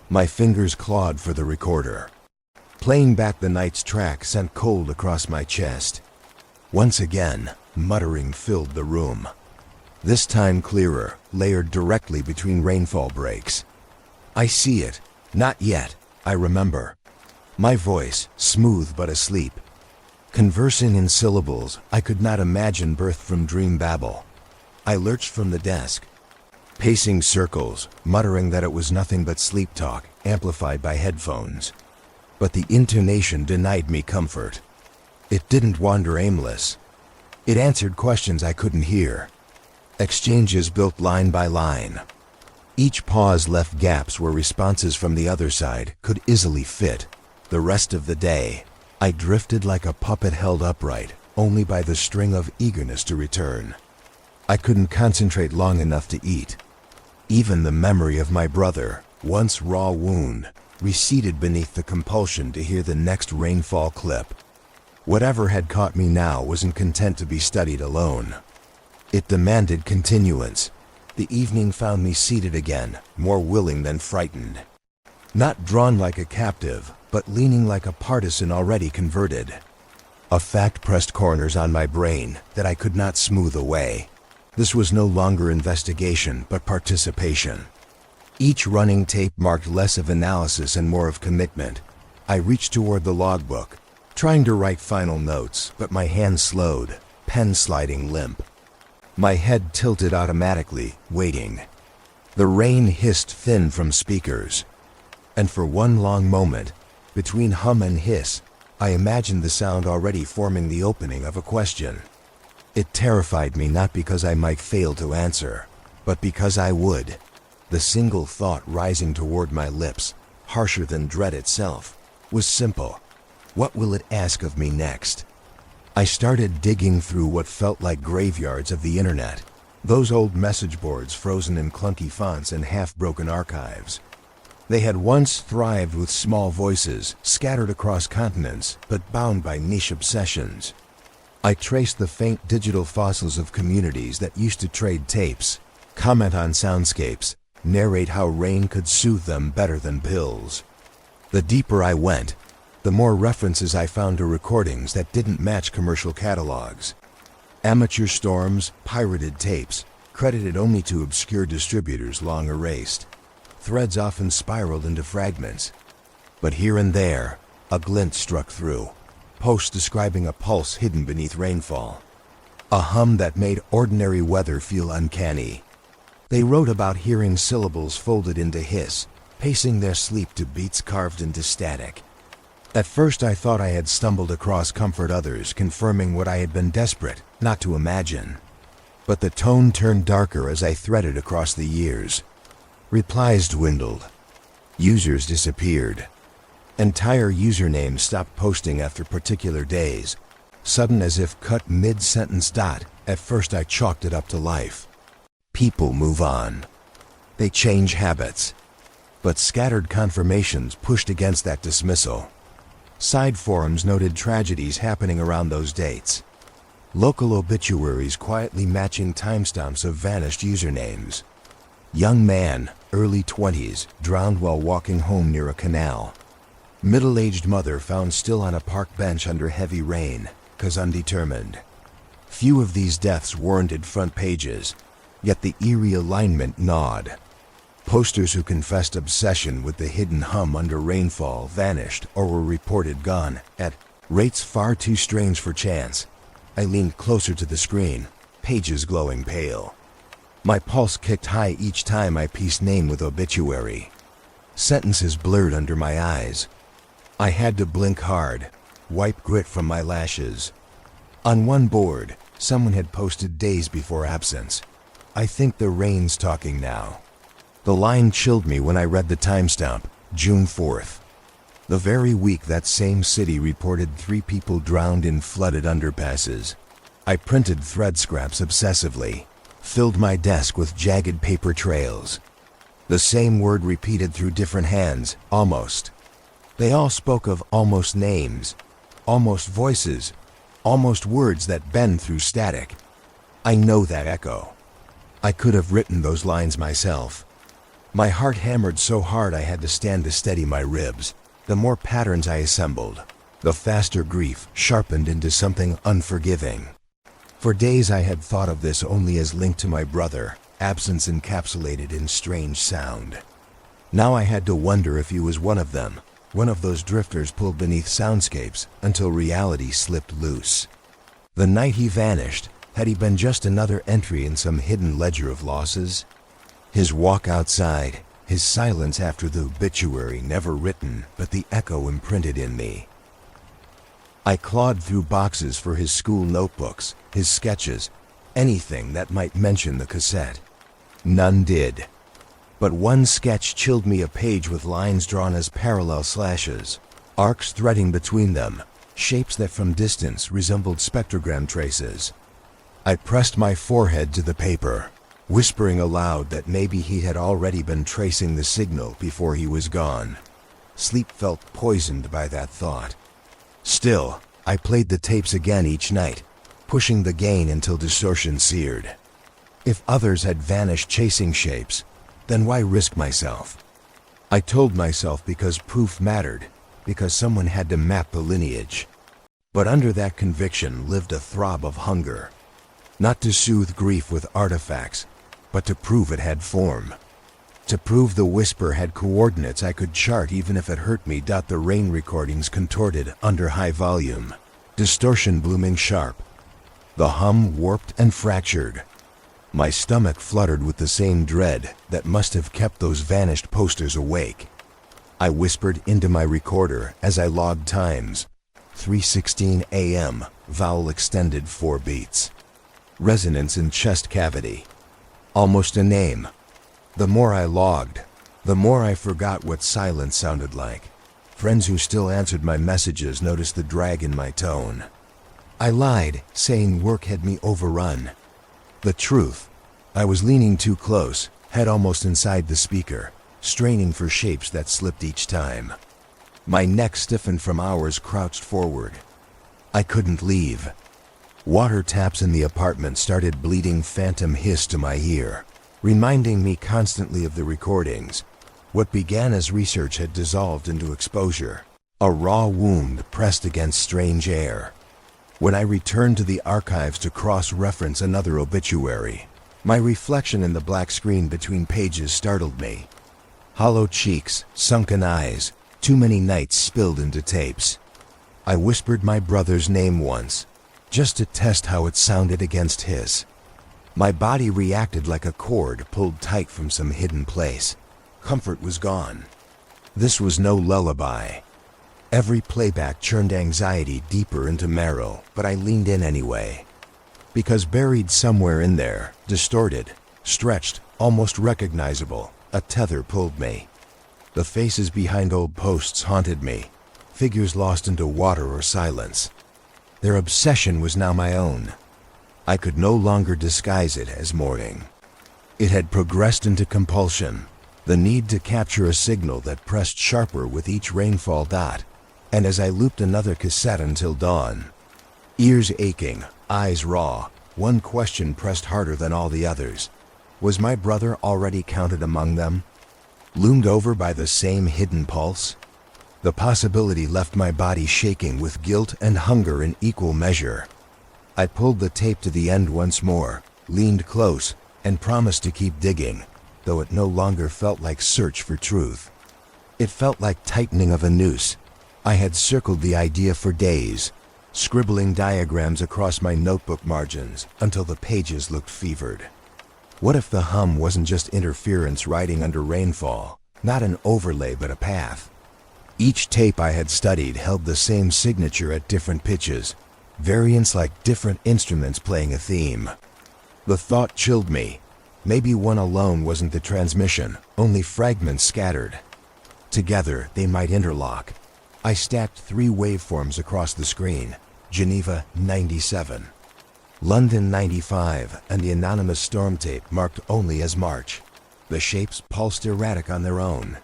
My fingers clawed for the recorder. Playing back the night's track sent cold across my chest. Once again, muttering filled the room. This time clearer, layered directly between rainfall breaks. I see it. Not yet, I remember. My voice, smooth but asleep. Conversing in syllables I could not imagine birthed from dream babble. I lurched from the desk, pacing circles, muttering that it was nothing but sleep talk, amplified by headphones. But the intonation denied me comfort. It didn't wander aimless. It answered questions I couldn't hear. Exchanges built line by line. Each pause left gaps where responses from the other side could easily fit. The rest of the day, I drifted like a puppet held upright, only by the string of eagerness to return. I couldn't concentrate long enough to eat. Even the memory of my brother, once raw wound, receded beneath the compulsion to hear the next rainfall clip. Whatever had caught me now wasn't content to be studied alone. It demanded continuance. The evening found me seated again, more willing than frightened. Not drawn like a captive, but leaning like a partisan already converted. A fact pressed corners on my brain that I could not smooth away. This was no longer investigation, but participation. Each running tape marked less of analysis and more of commitment. I reached toward the logbook, trying to write final notes, but my hand slowed, pen sliding limp. My head tilted automatically, waiting. The rain hissed thin from speakers. And for one long moment, between hum and hiss, I imagined the sound already forming the opening of a question. It terrified me not because I might fail to answer, but because I would. The single thought rising toward my lips, harsher than dread itself, was simple. What will it ask of me next? I started digging through what felt like graveyards of the internet, those old message boards frozen in clunky fonts and half-broken archives. They had once thrived with small voices, scattered across continents, but bound by niche obsessions. I traced the faint digital fossils of communities that used to trade tapes, comment on soundscapes, narrate how rain could soothe them better than pills. The deeper I went, the more references I found to recordings that didn't match commercial catalogs. Amateur storms, pirated tapes, credited only to obscure distributors long erased. Threads often spiraled into fragments. But here and there, a glint struck through. Posts describing a pulse hidden beneath rainfall. A hum that made ordinary weather feel uncanny. They wrote about hearing syllables folded into hiss, pacing their sleep to beats carved into static. At first I thought I had stumbled across comfort others, confirming what I had been desperate not to imagine. But the tone turned darker as I threaded across the years. Replies dwindled. Users disappeared. Entire usernames stopped posting after particular days, sudden as if cut mid-sentence. At first I chalked it up to life. People move on. They change habits. But scattered confirmations pushed against that dismissal. Side forums noted tragedies happening around those dates. Local obituaries quietly matching timestamps of vanished usernames. Young man, early 20s, drowned while walking home near a canal. Middle-aged mother found still on a park bench under heavy rain, 'cause undetermined. Few of these deaths warranted front pages, yet the eerie alignment gnawed. Posters who confessed obsession with the hidden hum under rainfall vanished or were reported gone at rates far too strange for chance. I leaned closer to the screen, pages glowing pale. My pulse kicked high each time I pieced name with obituary. Sentences blurred under my eyes. I had to blink hard, wipe grit from my lashes. On one board, someone had posted days before absence. I think the rain's talking now. The line chilled me when I read the timestamp, June 4th. The very week that same city reported 3 people drowned in flooded underpasses. I printed thread scraps obsessively, filled my desk with jagged paper trails. The same word repeated through different hands, almost. They all spoke of almost names, almost voices, almost words that bend through static. I know that echo. I could have written those lines myself. My heart hammered so hard I had to stand to steady my ribs. The more patterns I assembled, the faster grief sharpened into something unforgiving. For days I had thought of this only as linked to my brother, absence encapsulated in strange sound. Now I had to wonder if he was one of them, one of those drifters pulled beneath soundscapes until reality slipped loose. The night he vanished, had he been just another entry in some hidden ledger of losses? His walk outside, his silence after the obituary never written, but the echo imprinted in me. I clawed through boxes for his school notebooks, his sketches, anything that might mention the cassette. None did. But one sketch chilled me, a page with lines drawn as parallel slashes, arcs threading between them, shapes that from distance resembled spectrogram traces. I pressed my forehead to the paper, whispering aloud that maybe he had already been tracing the signal before he was gone. Sleep felt poisoned by that thought. Still, I played the tapes again each night, pushing the gain until distortion seared. If others had vanished chasing shapes, then why risk myself? I told myself because proof mattered, because someone had to map the lineage. But under that conviction lived a throb of hunger. Not to soothe grief with artifacts, but to prove it had form. To prove the whisper had coordinates I could chart even if it hurt me. The rain recordings contorted under high volume, distortion blooming sharp. The hum warped and fractured. My stomach fluttered with the same dread that must have kept those vanished posters awake. I whispered into my recorder as I logged times. 3:16 a.m., vowel extended 4 beats. Resonance in chest cavity. Almost a name. The more I logged, the more I forgot what silence sounded like. Friends who still answered my messages noticed the drag in my tone. I lied, saying work had me overrun. The truth, I was leaning too close, head almost inside the speaker, straining for shapes that slipped each time. My neck stiffened from hours crouched forward. I couldn't leave. Water taps in the apartment started bleeding phantom hiss to my ear, reminding me constantly of the recordings. What began as research had dissolved into exposure, a raw wound pressed against strange air. When I returned to the archives to cross-reference another obituary, my reflection in the black screen between pages startled me. Hollow cheeks, sunken eyes, too many nights spilled into tapes. I whispered my brother's name once, just to test how it sounded against his. My body reacted like a cord pulled tight from some hidden place. Comfort was gone. This was no lullaby. Every playback churned anxiety deeper into marrow, but I leaned in anyway. Because buried somewhere in there, distorted, stretched, almost recognizable, a tether pulled me. The faces behind old posts haunted me, figures lost into water or silence. Their obsession was now my own. I could no longer disguise it as mourning. It had progressed into compulsion, the need to capture a signal that pressed sharper with each rainfall dot, and as I looped another cassette until dawn. Ears aching, eyes raw, one question pressed harder than all the others. Was my brother already counted among them? Loomed over by the same hidden pulse? The possibility left my body shaking with guilt and hunger in equal measure. I pulled the tape to the end once more, leaned close, and promised to keep digging, though it no longer felt like search for truth. It felt like tightening of a noose. I had circled the idea for days, scribbling diagrams across my notebook margins until the pages looked fevered. What if the hum wasn't just interference riding under rainfall, not an overlay but a path? Each tape I had studied held the same signature at different pitches, variants like different instruments playing a theme. The thought chilled me. Maybe one alone wasn't the transmission, only fragments scattered. Together, they might interlock. I stacked 3 waveforms across the screen: Geneva 97, London 95, and the anonymous storm tape marked only as March. The shapes pulsed erratic on their own.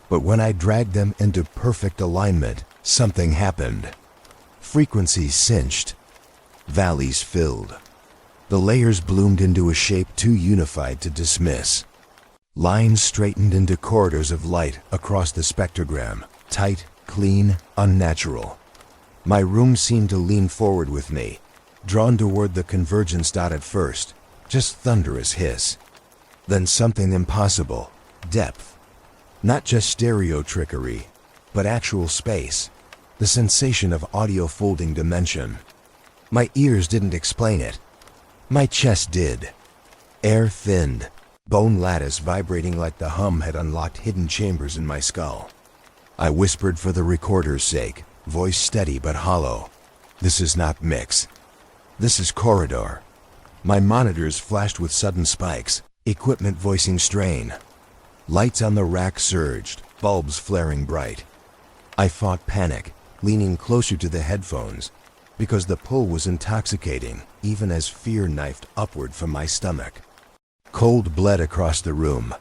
But when I dragged them into perfect alignment, something happened. Frequencies cinched. Valleys filled. The layers bloomed into a shape too unified to dismiss. Lines straightened into corridors of light across the spectrogram, tight, clean, unnatural. My room seemed to lean forward with me, drawn toward the convergence dot at first, just thunderous hiss. Then something impossible, depth. Not just stereo trickery, but actual space, the sensation of audio folding dimension. My ears didn't explain it. My chest did. Air thinned, bone lattice vibrating like the hum had unlocked hidden chambers in my skull. I whispered for the recorder's sake, voice steady but hollow. This is not mix. This is corridor. My monitors flashed with sudden spikes, equipment voicing strain. Lights on the rack surged, bulbs flaring bright. I fought panic, leaning closer to the headphones, because the pull was intoxicating, even as fear knifed upward from my stomach. Cold bled across the room.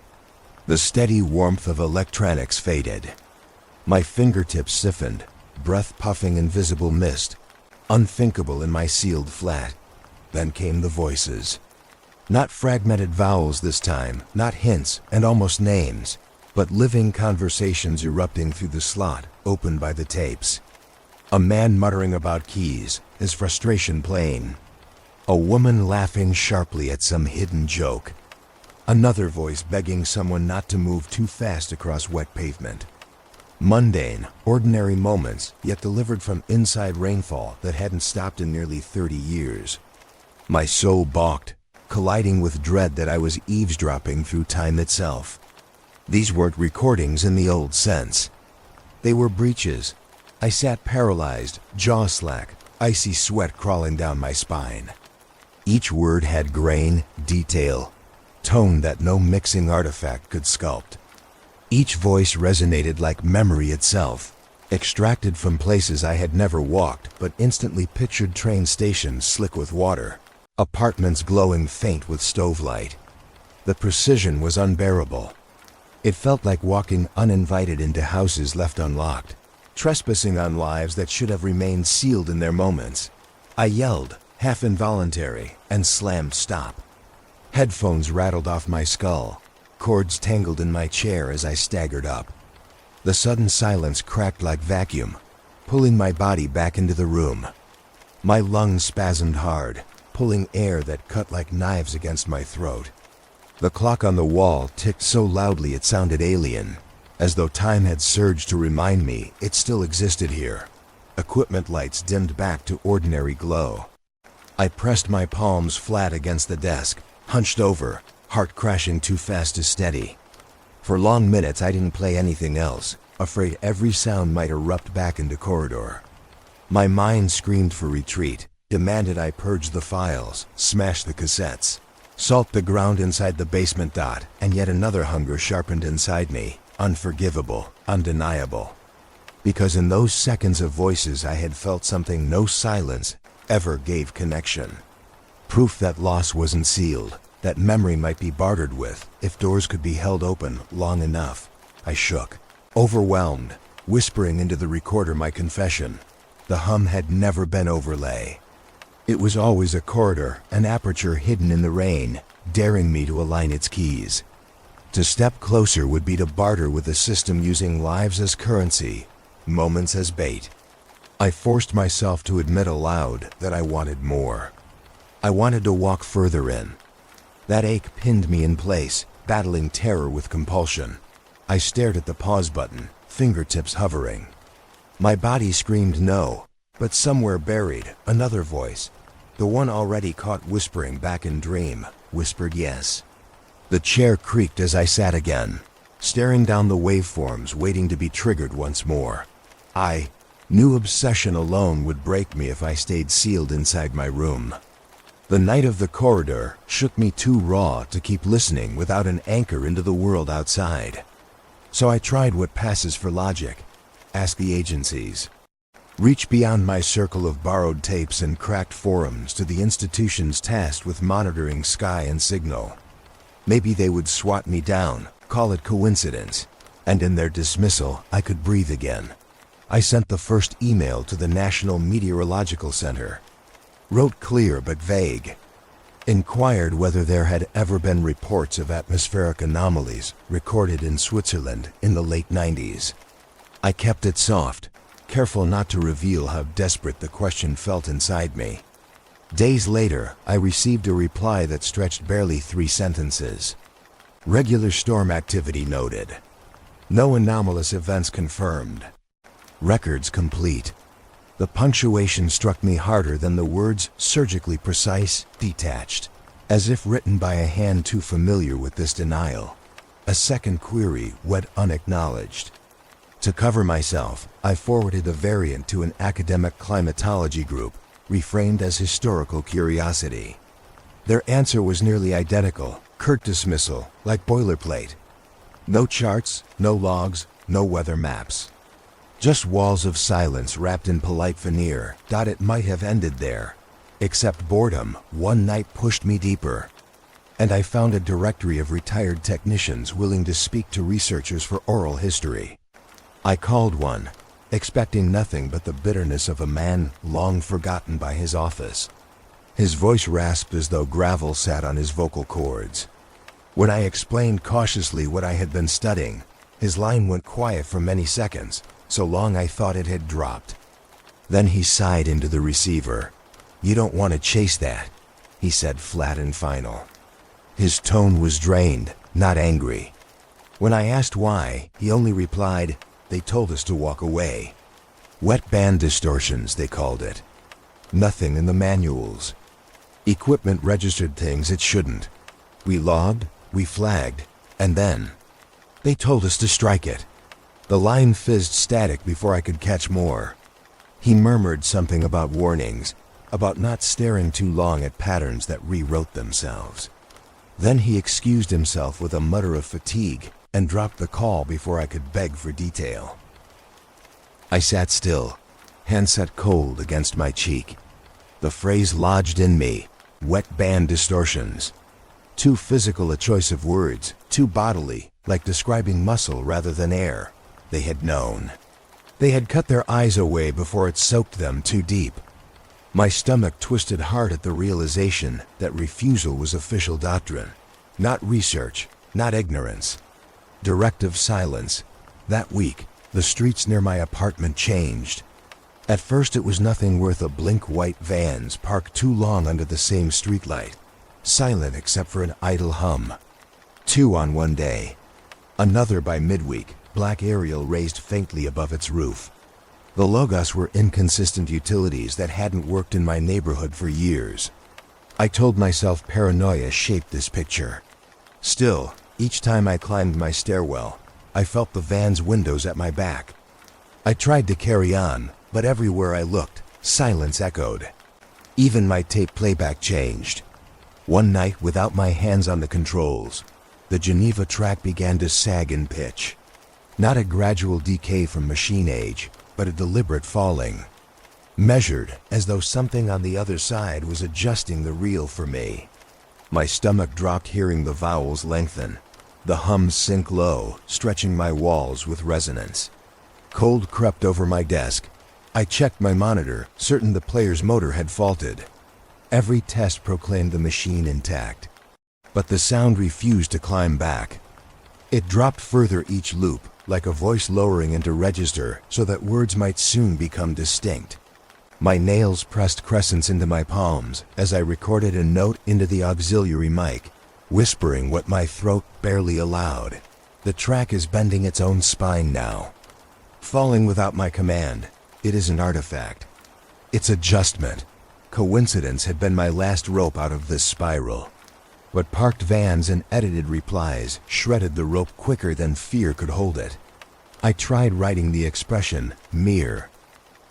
The steady warmth of electronics faded. My fingertips stiffened, breath puffing invisible mist, unthinkable in my sealed flat. Then came the voices. Not fragmented vowels this time, not hints and almost names, but living conversations erupting through the slot opened by the tapes. A man muttering about keys, his frustration plain. A woman laughing sharply at some hidden joke. Another voice begging someone not to move too fast across wet pavement. Mundane, ordinary moments, yet delivered from inside rainfall that hadn't stopped in nearly 30 years. My soul balked, colliding with dread that I was eavesdropping through time itself. These weren't recordings in the old sense. They were breaches. I sat paralyzed, jaw slack, icy sweat crawling down my spine. Each word had grain, detail, tone that no mixing artifact could sculpt. Each voice resonated like memory itself, extracted from places I had never walked but instantly pictured: train stations slick with water, apartments glowing faint with stove light. The precision was unbearable. It felt like walking uninvited into houses left unlocked, trespassing on lives that should have remained sealed in their moments. I yelled, half involuntary, and slammed stop. Headphones rattled off my skull, cords tangled in my chair as I staggered up. The sudden silence cracked like vacuum, pulling my body back into the room. My lungs spasmed hard, pulling air that cut like knives against my throat. The clock on the wall ticked so loudly it sounded alien, as though time had surged to remind me it still existed here. Equipment lights dimmed back to ordinary glow. I pressed my palms flat against the desk, hunched over, heart crashing too fast to steady. For long minutes I didn't play anything else, afraid every sound might erupt back into corridor. My mind screamed for retreat, demanded I purge the files, smash the cassettes, salt the ground inside the basement. And yet another hunger sharpened inside me, unforgivable, undeniable. Because in those seconds of voices I had felt something no silence ever gave connection. Proof that loss wasn't sealed, that memory might be bartered with, if doors could be held open long enough. I shook, overwhelmed, whispering into the recorder my confession. The hum had never been overlay. It was always a corridor, an aperture hidden in the rain, daring me to align its keys. To step closer would be to barter with a system using lives as currency, moments as bait. I forced myself to admit aloud that I wanted more. I wanted to walk further in. That ache pinned me in place, battling terror with compulsion. I stared at the pause button, fingertips hovering. My body screamed no, but somewhere buried, another voice, the one already caught whispering back in dream, whispered yes. The chair creaked as I sat again, staring down the waveforms, waiting to be triggered once more. I knew obsession alone would break me if I stayed sealed inside my room. The night of the corridor shook me too raw to keep listening without an anchor into the world outside. So I tried what passes for logic. Ask the agencies. Reach beyond my circle of borrowed tapes and cracked forums to the institutions tasked with monitoring sky and signal. Maybe they would swat me down, call it coincidence, and in their dismissal I could breathe again. I sent the first email to the National Meteorological Center. Wrote clear but vague. Inquired whether there had ever been reports of atmospheric anomalies recorded in Switzerland in the late 90s. I kept it soft, careful not to reveal how desperate the question felt inside me. Days later, I received a reply that stretched barely 3 sentences. Regular storm activity noted. No anomalous events confirmed. Records complete. The punctuation struck me harder than the words, surgically precise, detached, as if written by a hand too familiar with this denial. A second query went unacknowledged. To cover myself, I forwarded a variant to an academic climatology group, reframed as historical curiosity. Their answer was nearly identical, curt dismissal, like boilerplate. No charts, no logs, no weather maps. Just walls of silence wrapped in polite veneer. It might have ended there. Except boredom, one night pushed me deeper. And I found a directory of retired technicians willing to speak to researchers for oral history. I called one, expecting nothing but the bitterness of a man long forgotten by his office. His voice rasped as though gravel sat on his vocal cords. When I explained cautiously what I had been studying, his line went quiet for many seconds, so long I thought it had dropped. Then he sighed into the receiver. "You don't want to chase that," he said flat and final. His tone was drained, not angry. When I asked why, he only replied, "They told us to walk away." Wet band distortions, they called it. Nothing in the manuals. Equipment registered things it shouldn't. We logged, we flagged, and then they told us to strike it. The line fizzed static before I could catch more. He murmured something about warnings, about not staring too long at patterns that rewrote themselves. Then he excused himself with a mutter of fatigue and dropped the call before I could beg for detail. I sat still, hand set cold against my cheek. The phrase lodged in me, wet band distortions. Too physical a choice of words, too bodily, like describing muscle rather than air. They had known. They had cut their eyes away before it soaked them too deep. My stomach twisted hard at the realization that refusal was official doctrine. Not research, not ignorance. Directive silence. That week, the streets near my apartment changed. At first it was nothing worth a blink white vans parked too long under the same streetlight, silent except for an idle hum. 2 on one day. Another by midweek, black aerial raised faintly above its roof. The logos were inconsistent utilities that hadn't worked in my neighborhood for years. I told myself paranoia shaped this picture. Still, each time I climbed my stairwell, I felt the van's windows at my back. I tried to carry on, but everywhere I looked, silence echoed. Even my tape playback changed. One night, without my hands on the controls, the Geneva track began to sag in pitch. Not a gradual decay from machine age, but a deliberate falling. Measured, as though something on the other side was adjusting the reel for me. My stomach dropped hearing the vowels lengthen, the hums sink low, stretching my walls with resonance. Cold crept over my desk. I checked my monitor, certain the player's motor had faulted. Every test proclaimed the machine intact. But the sound refused to climb back. It dropped further each loop, like a voice lowering into register so that words might soon become distinct. My nails pressed crescents into my palms as I recorded a note into the auxiliary mic, whispering what my throat barely allowed. The track is bending its own spine now. Falling without my command, it is an artifact. It's adjustment. Coincidence had been my last rope out of this spiral. But parked vans and edited replies shredded the rope quicker than fear could hold it. I tried writing the expression, mere.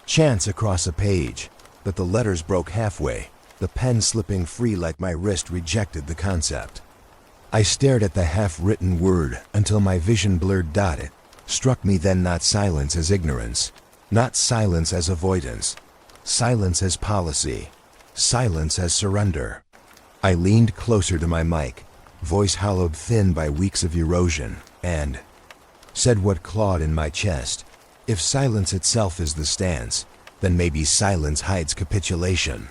Chance across a page, but the letters broke halfway, the pen slipping free like my wrist rejected the concept. I stared at the half-written word until my vision blurred. It struck me then not silence as ignorance, not silence as avoidance, silence as policy, silence as surrender. I leaned closer to my mic, voice hollowed thin by weeks of erosion, and said what clawed in my chest. If silence itself is the stance, then maybe silence hides capitulation.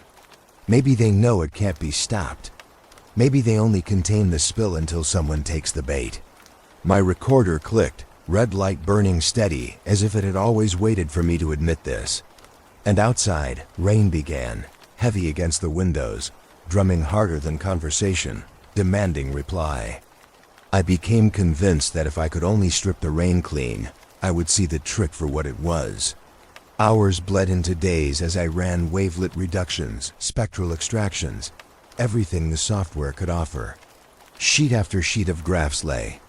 Maybe they know it can't be stopped. Maybe they only contain the spill until someone takes the bait. My recorder clicked, red light burning steady, as if it had always waited for me to admit this. And outside, rain began, heavy against the windows, drumming harder than conversation, demanding reply. I became convinced that if I could only strip the rain clean, I would see the trick for what it was. Hours bled into days as I ran wavelet reductions, spectral extractions, everything the software could offer. Sheet after sheet of graphs lay,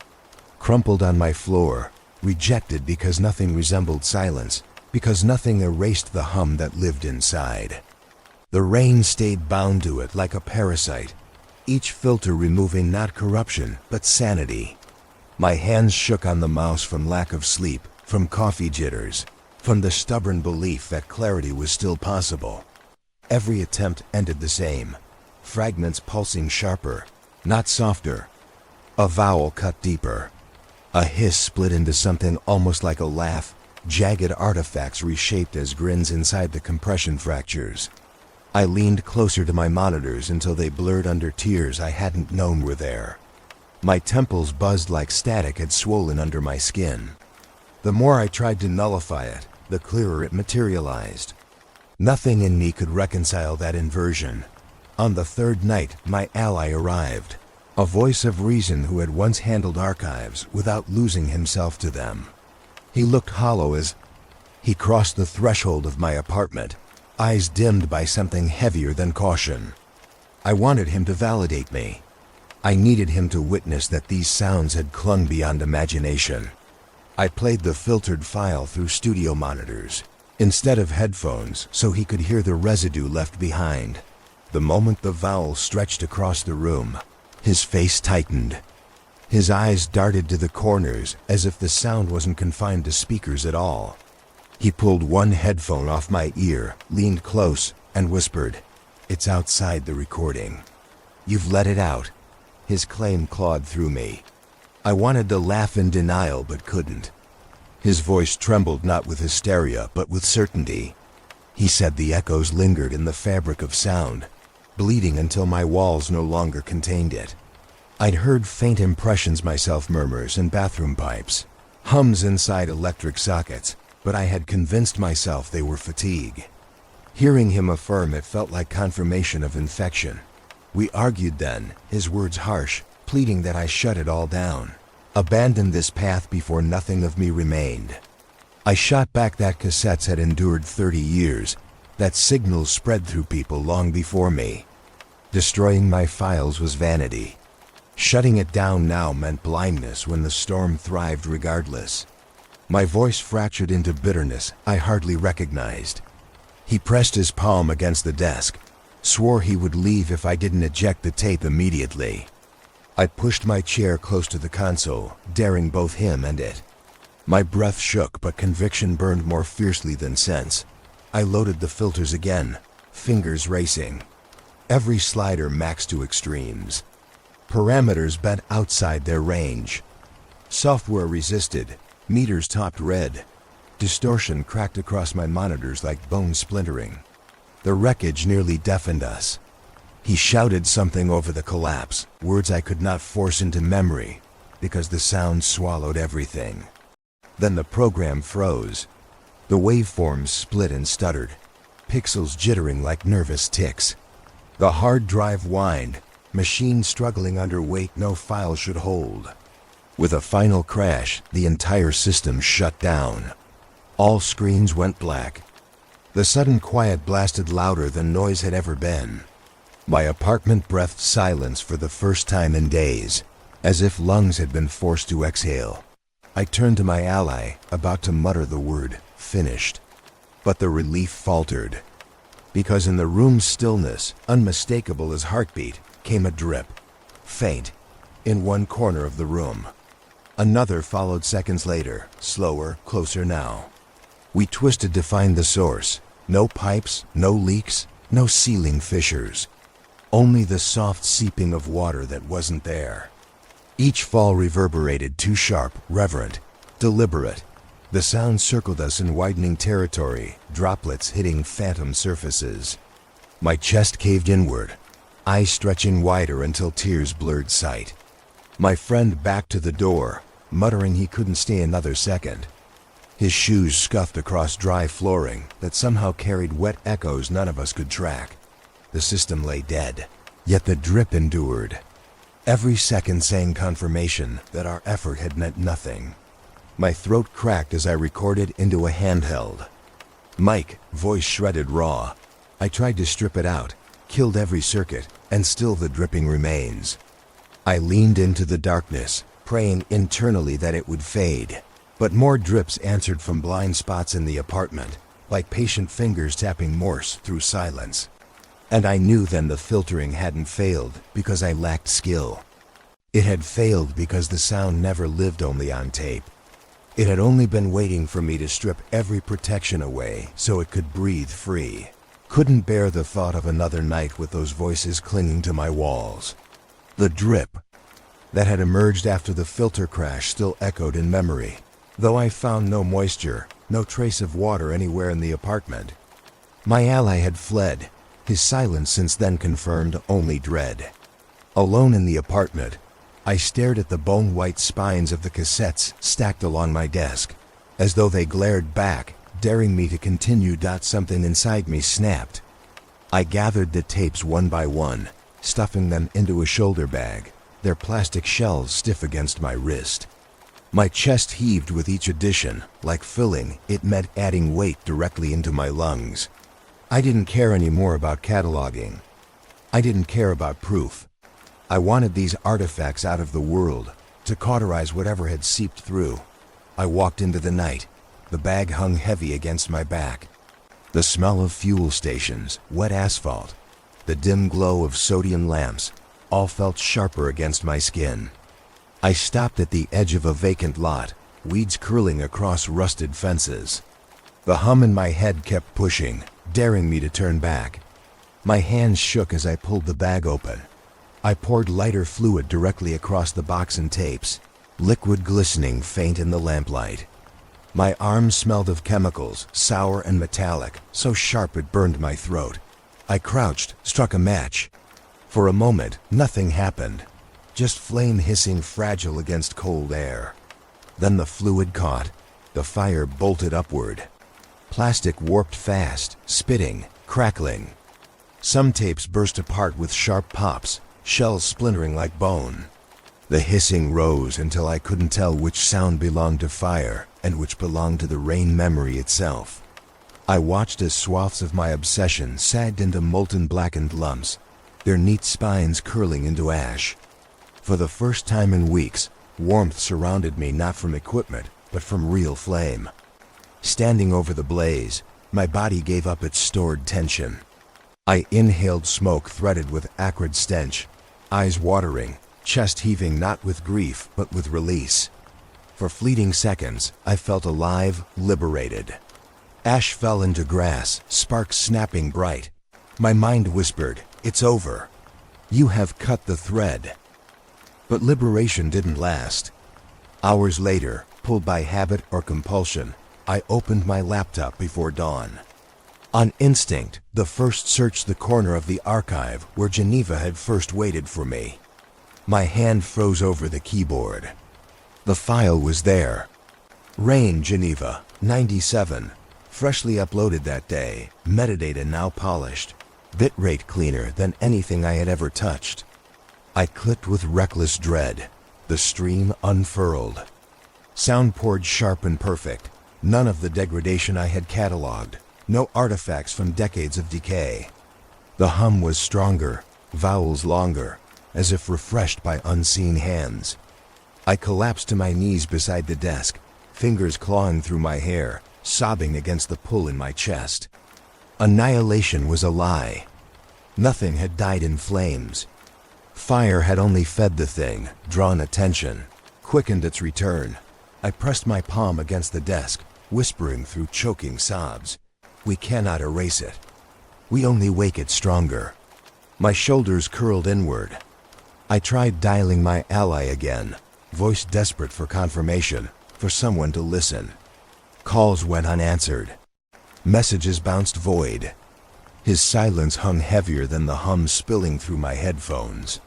crumpled on my floor, rejected because nothing resembled silence, because nothing erased the hum that lived inside. The rain stayed bound to it like a parasite, each filter removing not corruption, but sanity. My hands shook on the mouse from lack of sleep, from coffee jitters, from the stubborn belief that clarity was still possible. Every attempt ended the same, fragments pulsing sharper, not softer. A vowel cut deeper. A hiss split into something almost like a laugh, jagged artifacts reshaped as grins inside the compression fractures. I leaned closer to my monitors until they blurred under tears I hadn't known were there. My temples buzzed like static had swollen under my skin. The more I tried to nullify it, the clearer it materialized. Nothing in me could reconcile that inversion. On the third night, my ally arrived, a voice of reason who had once handled archives without losing himself to them. He looked hollow as he crossed the threshold of my apartment, eyes dimmed by something heavier than caution. I wanted him to validate me. I needed him to witness that these sounds had clung beyond imagination. I played the filtered file through studio monitors, instead of headphones, so he could hear the residue left behind. The moment the vowel stretched across the room, his face tightened. His eyes darted to the corners as if the sound wasn't confined to speakers at all. He pulled one headphone off my ear, leaned close, and whispered, "It's outside the recording. You've let it out." His claim clawed through me. I wanted to laugh in denial but couldn't. His voice trembled not with hysteria but with certainty. He said the echoes lingered in the fabric of sound, bleeding until my walls no longer contained it. I'd heard faint impressions myself, murmurs in bathroom pipes, hums inside electric sockets, but I had convinced myself they were fatigue. Hearing him affirm it felt like confirmation of infection. We argued then, his words harsh, pleading that I shut it all down, abandon this path before nothing of me remained. I shot back that cassettes had endured 30 years, that signals spread through people long before me. Destroying my files was vanity. Shutting it down now meant blindness when the storm thrived regardless. My voice fractured into bitterness I hardly recognized. He pressed his palm against the desk, swore he would leave if I didn't eject the tape immediately. I pushed my chair close to the console, daring both him and it. My breath shook, but conviction burned more fiercely than sense. I loaded the filters again, fingers racing. Every slider maxed to extremes. Parameters bent outside their range. Software resisted, meters topped red. Distortion cracked across my monitors like bone splintering. The wreckage nearly deafened us. He shouted something over the collapse, words I could not force into memory, because the sound swallowed everything. Then the program froze. The waveforms split and stuttered, pixels jittering like nervous ticks. The hard drive whined, machine struggling under weight no file should hold. With a final crash, the entire system shut down. All screens went black. The sudden quiet blasted louder than noise had ever been. My apartment breathed silence for the first time in days, as if lungs had been forced to exhale. I turned to my ally, about to mutter the word, "finished." But the relief faltered, because in the room's stillness, unmistakable as heartbeat, came a drip, faint, in one corner of the room. Another followed seconds later, slower, closer now. We twisted to find the source. No pipes, no leaks, no ceiling fissures. Only the soft seeping of water that wasn't there. Each fall reverberated too sharp, reverent, deliberate. The sound circled us in widening territory, droplets hitting phantom surfaces. My chest caved inward, eyes stretching wider until tears blurred sight. My friend backed to the door, muttering he couldn't stay another second. His shoes scuffed across dry flooring that somehow carried wet echoes none of us could track. The system lay dead, yet the drip endured. Every second saying confirmation that our effort had meant nothing. My throat cracked as I recorded into a handheld. Mic, voice shredded raw. I tried to strip it out, killed every circuit, and still the dripping remains. I leaned into the darkness, praying internally that it would fade. But more drips answered from blind spots in the apartment, like patient fingers tapping Morse through silence. And I knew then the filtering hadn't failed because I lacked skill. It had failed because the sound never lived only on tape. It had only been waiting for me to strip every protection away so it could breathe free. Couldn't bear the thought of another night with those voices clinging to my walls. The drip that had emerged after the filter crash still echoed in memory, though I found no moisture, no trace of water anywhere in the apartment. My ally had fled, his silence since then confirmed only dread. Alone in the apartment, I stared at the bone-white spines of the cassettes stacked along my desk, as though they glared back, daring me to continue. Something inside me snapped. I gathered the tapes one by one, stuffing them into a shoulder bag, their plastic shells stiff against my wrist. My chest heaved with each addition, like filling. It meant adding weight directly into my lungs. I didn't care anymore about cataloging. I didn't care about proof. I wanted these artifacts out of the world, to cauterize whatever had seeped through. I walked into the night. The bag hung heavy against my back. The smell of fuel stations, wet asphalt, the dim glow of sodium lamps, all felt sharper against my skin. I stopped at the edge of a vacant lot, weeds curling across rusted fences. The hum in my head kept pushing, daring me to turn back. My hands shook as I pulled the bag open. I poured lighter fluid directly across the box and tapes, liquid glistening faint in the lamplight. My arms smelled of chemicals, sour and metallic, so sharp it burned my throat. I crouched, struck a match. For a moment, nothing happened, just flame hissing fragile against cold air. Then the fluid caught, the fire bolted upward. Plastic warped fast, spitting, crackling. Some tapes burst apart with sharp pops, shells splintering like bone. The hissing rose until I couldn't tell which sound belonged to fire and which belonged to the rain memory itself. I watched as swaths of my obsession sagged into molten blackened lumps, their neat spines curling into ash. For the first time in weeks, warmth surrounded me, not from equipment, but from real flame. Standing over the blaze, my body gave up its stored tension. I inhaled smoke threaded with acrid stench, eyes watering, chest heaving not with grief but with release. For fleeting seconds, I felt alive, liberated. Ash fell into grass, sparks snapping bright. My mind whispered, "It's over. You have cut the thread." But liberation didn't last. Hours later, pulled by habit or compulsion, I opened my laptop before dawn. On instinct, the first searched the corner of the archive where Geneva had first waited for me. My hand froze over the keyboard. The file was there. Rain, Geneva, 97, freshly uploaded that day, metadata now polished, bitrate cleaner than anything I had ever touched. I clicked with reckless dread. The stream unfurled. Sound poured sharp and perfect, none of the degradation I had cataloged, no artifacts from decades of decay. The hum was stronger, vowels longer, as if refreshed by unseen hands. I collapsed to my knees beside the desk, fingers clawing through my hair, sobbing against the pull in my chest. Annihilation was a lie. Nothing had died in flames. Fire had only fed the thing, drawn attention, quickened its return. I pressed my palm against the desk, whispering through choking sobs, "We cannot erase it. We only wake it stronger." My shoulders curled inward. I tried dialing my ally again, voice desperate for confirmation, for someone to listen. Calls went unanswered. Messages bounced void. His silence hung heavier than the hum spilling through my headphones.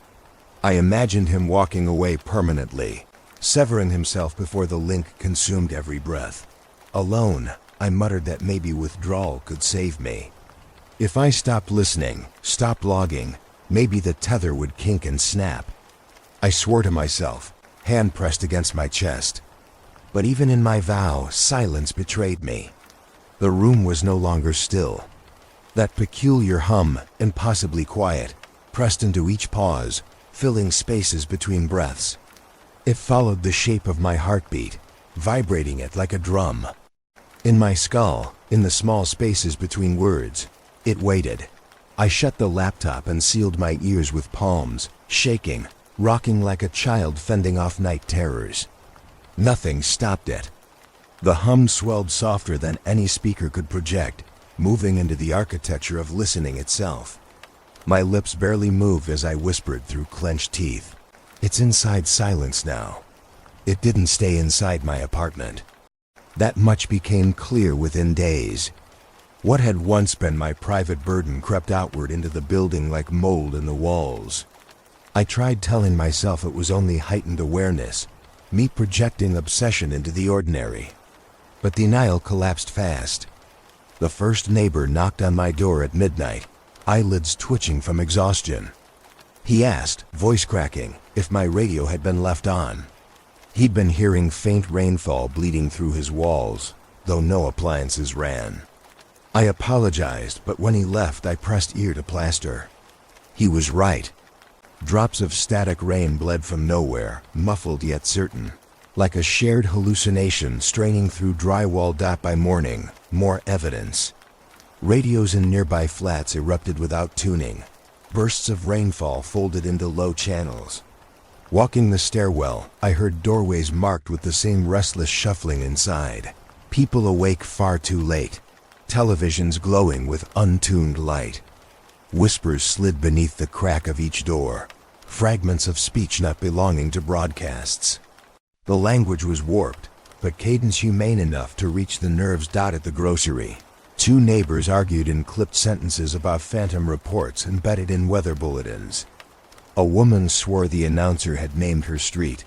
I imagined him walking away permanently, severing himself before the link consumed every breath. Alone, I muttered that maybe withdrawal could save me. If I stopped listening, stopped logging, maybe the tether would kink and snap. I swore to myself, hand pressed against my chest. But even in my vow, silence betrayed me. The room was no longer still. That peculiar hum, impossibly quiet, pressed into each pause, filling spaces between breaths. It followed the shape of my heartbeat, vibrating it like a drum. In my skull, in the small spaces between words, it waited. I shut the laptop and sealed my ears with palms, shaking, rocking like a child fending off night terrors. Nothing stopped it. The hum swelled softer than any speaker could project, moving into the architecture of listening itself. My lips barely moved as I whispered through clenched teeth, "It's inside silence now." It didn't stay inside my apartment. That much became clear within days. What had once been my private burden crept outward into the building like mold in the walls. I tried telling myself it was only heightened awareness, me projecting obsession into the ordinary. But denial collapsed fast. The first neighbor knocked on my door at midnight, eyelids twitching from exhaustion. He asked, voice cracking, if my radio had been left on. He'd been hearing faint rainfall bleeding through his walls, though no appliances ran. I apologized, but when he left, I pressed ear to plaster. He was right. Drops of static rain bled from nowhere, muffled yet certain. Like a shared hallucination straining through drywall. By morning, more evidence. Radios in nearby flats erupted without tuning. Bursts of rainfall folded into low channels. Walking the stairwell, I heard doorways marked with the same restless shuffling inside. People awake far too late. Televisions glowing with untuned light. Whispers slid beneath the crack of each door. Fragments of speech not belonging to broadcasts. The language was warped, but cadence humane enough to reach the nerves. At the grocery, two neighbors argued in clipped sentences about phantom reports embedded in weather bulletins. A woman swore the announcer had named her street,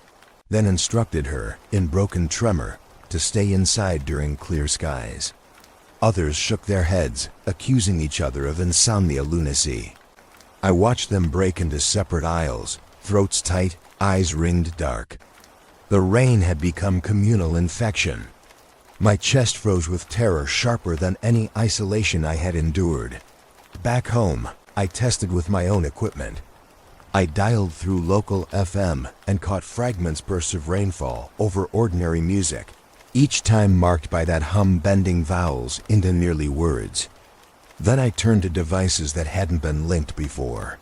then instructed her, in broken tremor, to stay inside during clear skies. Others shook their heads, accusing each other of insomnia lunacy. I watched them break into separate aisles, throats tight, eyes ringed dark. The rain had become communal infection. My chest froze with terror sharper than any isolation I had endured. Back home, I tested with my own equipment. I dialed through local FM and caught fragments bursts of rainfall over ordinary music, each time marked by that hum bending vowels into nearly words. Then I turned to devices that hadn't been linked before.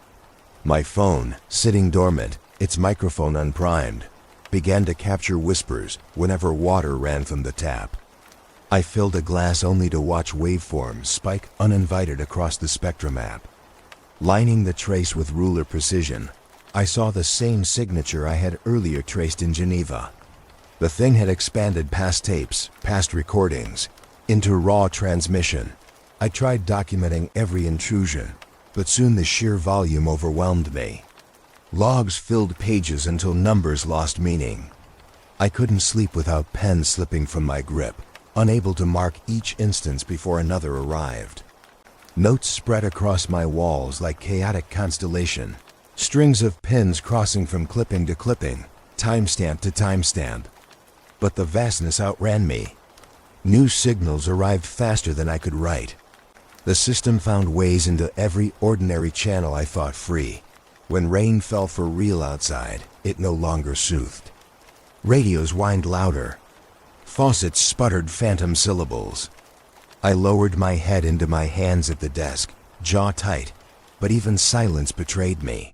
My phone, sitting dormant, its microphone unprimed, began to capture whispers whenever water ran from the tap. I filled a glass only to watch waveforms spike uninvited across the spectrum app. Lining the trace with ruler precision, I saw the same signature I had earlier traced in Geneva. The thing had expanded past tapes, past recordings, into raw transmission. I tried documenting every intrusion, but soon the sheer volume overwhelmed me. Logs filled pages until numbers lost meaning. I couldn't sleep without pen slipping from my grip, unable to mark each instance before another arrived. Notes spread across my walls like chaotic constellation, strings of pins crossing from clipping to clipping, timestamp to timestamp. But the vastness outran me. New signals arrived faster than I could write. The system found ways into every ordinary channel I thought free. When rain fell for real outside, it no longer soothed. Radios whined louder. Faucets sputtered phantom syllables. I lowered my head into my hands at the desk, jaw tight, but even silence betrayed me.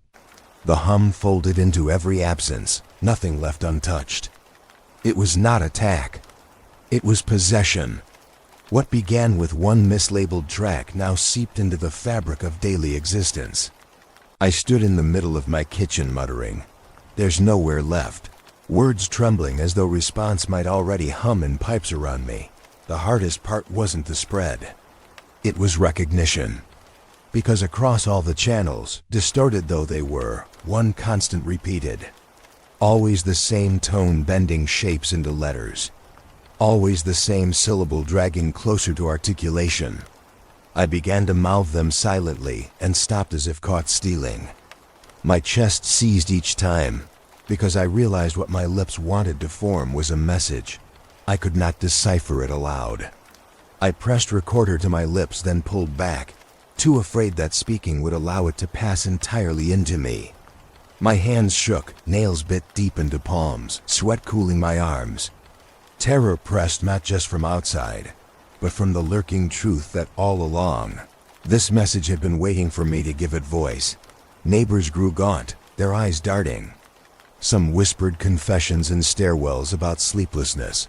The hum folded into every absence, nothing left untouched. It was not attack. It was possession. What began with one mislabeled track now seeped into the fabric of daily existence. I stood in the middle of my kitchen muttering, "There's nowhere left," words trembling as though response might already hum in pipes around me. The hardest part wasn't the spread. It was recognition. Because across all the channels, distorted though they were, one constant repeated. Always the same tone bending shapes into letters. Always the same syllable dragging closer to articulation. I began to mouth them silently and stopped as if caught stealing. My chest seized each time, because I realized what my lips wanted to form was a message. I could not decipher it aloud. I pressed recorder to my lips, then pulled back, too afraid that speaking would allow it to pass entirely into me. My hands shook, nails bit deep into palms, sweat cooling my arms. Terror pressed not just from outside, but from the lurking truth that all along, this message had been waiting for me to give it voice. Neighbors grew gaunt, their eyes darting. Some whispered confessions in stairwells about sleeplessness,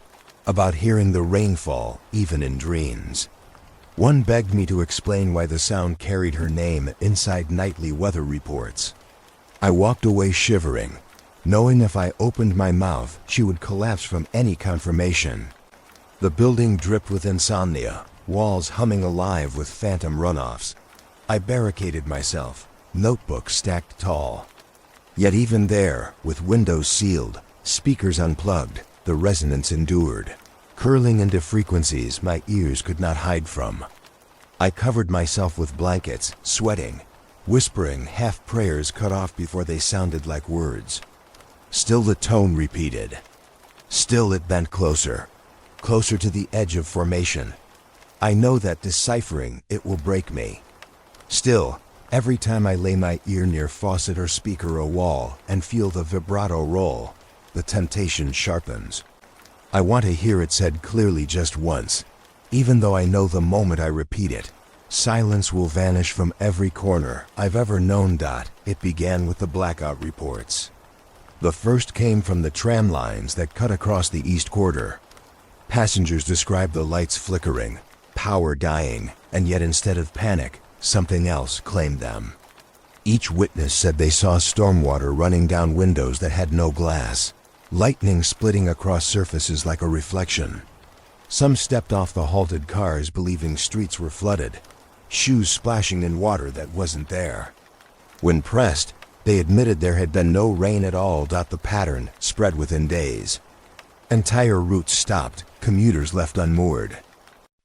about hearing the rainfall, even in dreams. One begged me to explain why the sound carried her name inside nightly weather reports. I walked away shivering, knowing if I opened my mouth, she would collapse from any confirmation. The building dripped with insomnia, walls humming alive with phantom runoffs. I barricaded myself, notebook stacked tall. Yet even there, with windows sealed, speakers unplugged, the resonance endured, curling into frequencies my ears could not hide from. I covered myself with blankets, sweating, whispering half prayers cut off before they sounded like words. Still the tone repeated. Still it bent closer, closer to the edge of formation. I know that deciphering it will break me. Still, every time I lay my ear near faucet or speaker or wall and feel the vibrato roll, the temptation sharpens. I want to hear it said clearly just once, even though I know the moment I repeat it, silence will vanish from every corner I've ever known. It began with the blackout reports. The first came from the tram lines that cut across the East Quarter. Passengers described the lights flickering, power dying, and yet instead of panic, something else claimed them. Each witness said they saw stormwater running down windows that had no glass, lightning splitting across surfaces like a reflection. Some stepped off the halted cars believing streets were flooded, shoes splashing in water that wasn't there. When pressed, they admitted there had been no rain at all. The pattern spread within days. Entire routes stopped, commuters left unmoored.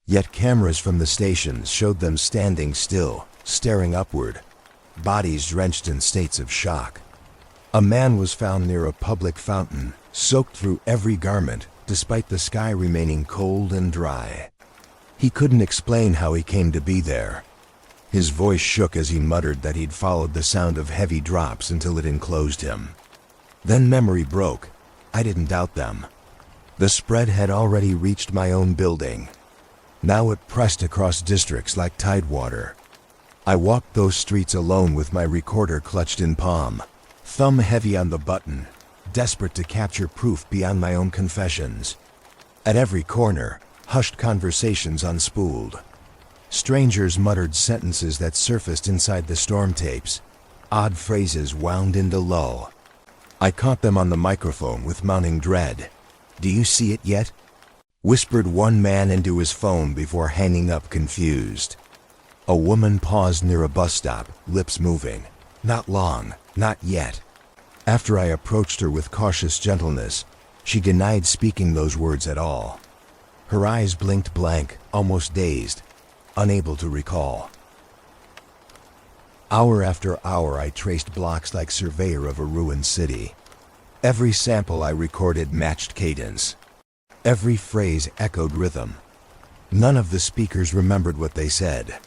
Yet cameras from the stations showed them standing still, staring upward, bodies drenched in states of shock. A man was found near a public fountain, soaked through every garment, despite the sky remaining cold and dry. He couldn't explain how he came to be there. His voice shook as he muttered that he'd followed the sound of heavy drops until it enclosed him. Then memory broke. I didn't doubt them. The spread had already reached my own building. Now it pressed across districts like tidewater. I walked those streets alone with my recorder clutched in palm, thumb heavy on the button, desperate to capture proof beyond my own confessions. At every corner, hushed conversations unspooled. Strangers muttered sentences that surfaced inside the storm tapes, odd phrases wound into lull. I caught them on the microphone with mounting dread. "Do you see it yet?" whispered one man into his phone before hanging up confused. A woman paused near a bus stop, lips moving. Not long, not yet. After I approached her with cautious gentleness, she denied speaking those words at all. Her eyes blinked blank, almost dazed, unable to recall. Hour after hour I traced blocks like surveyor of a ruined city. Every sample I recorded matched cadence. Every phrase echoed rhythm. None of the speakers remembered what they said.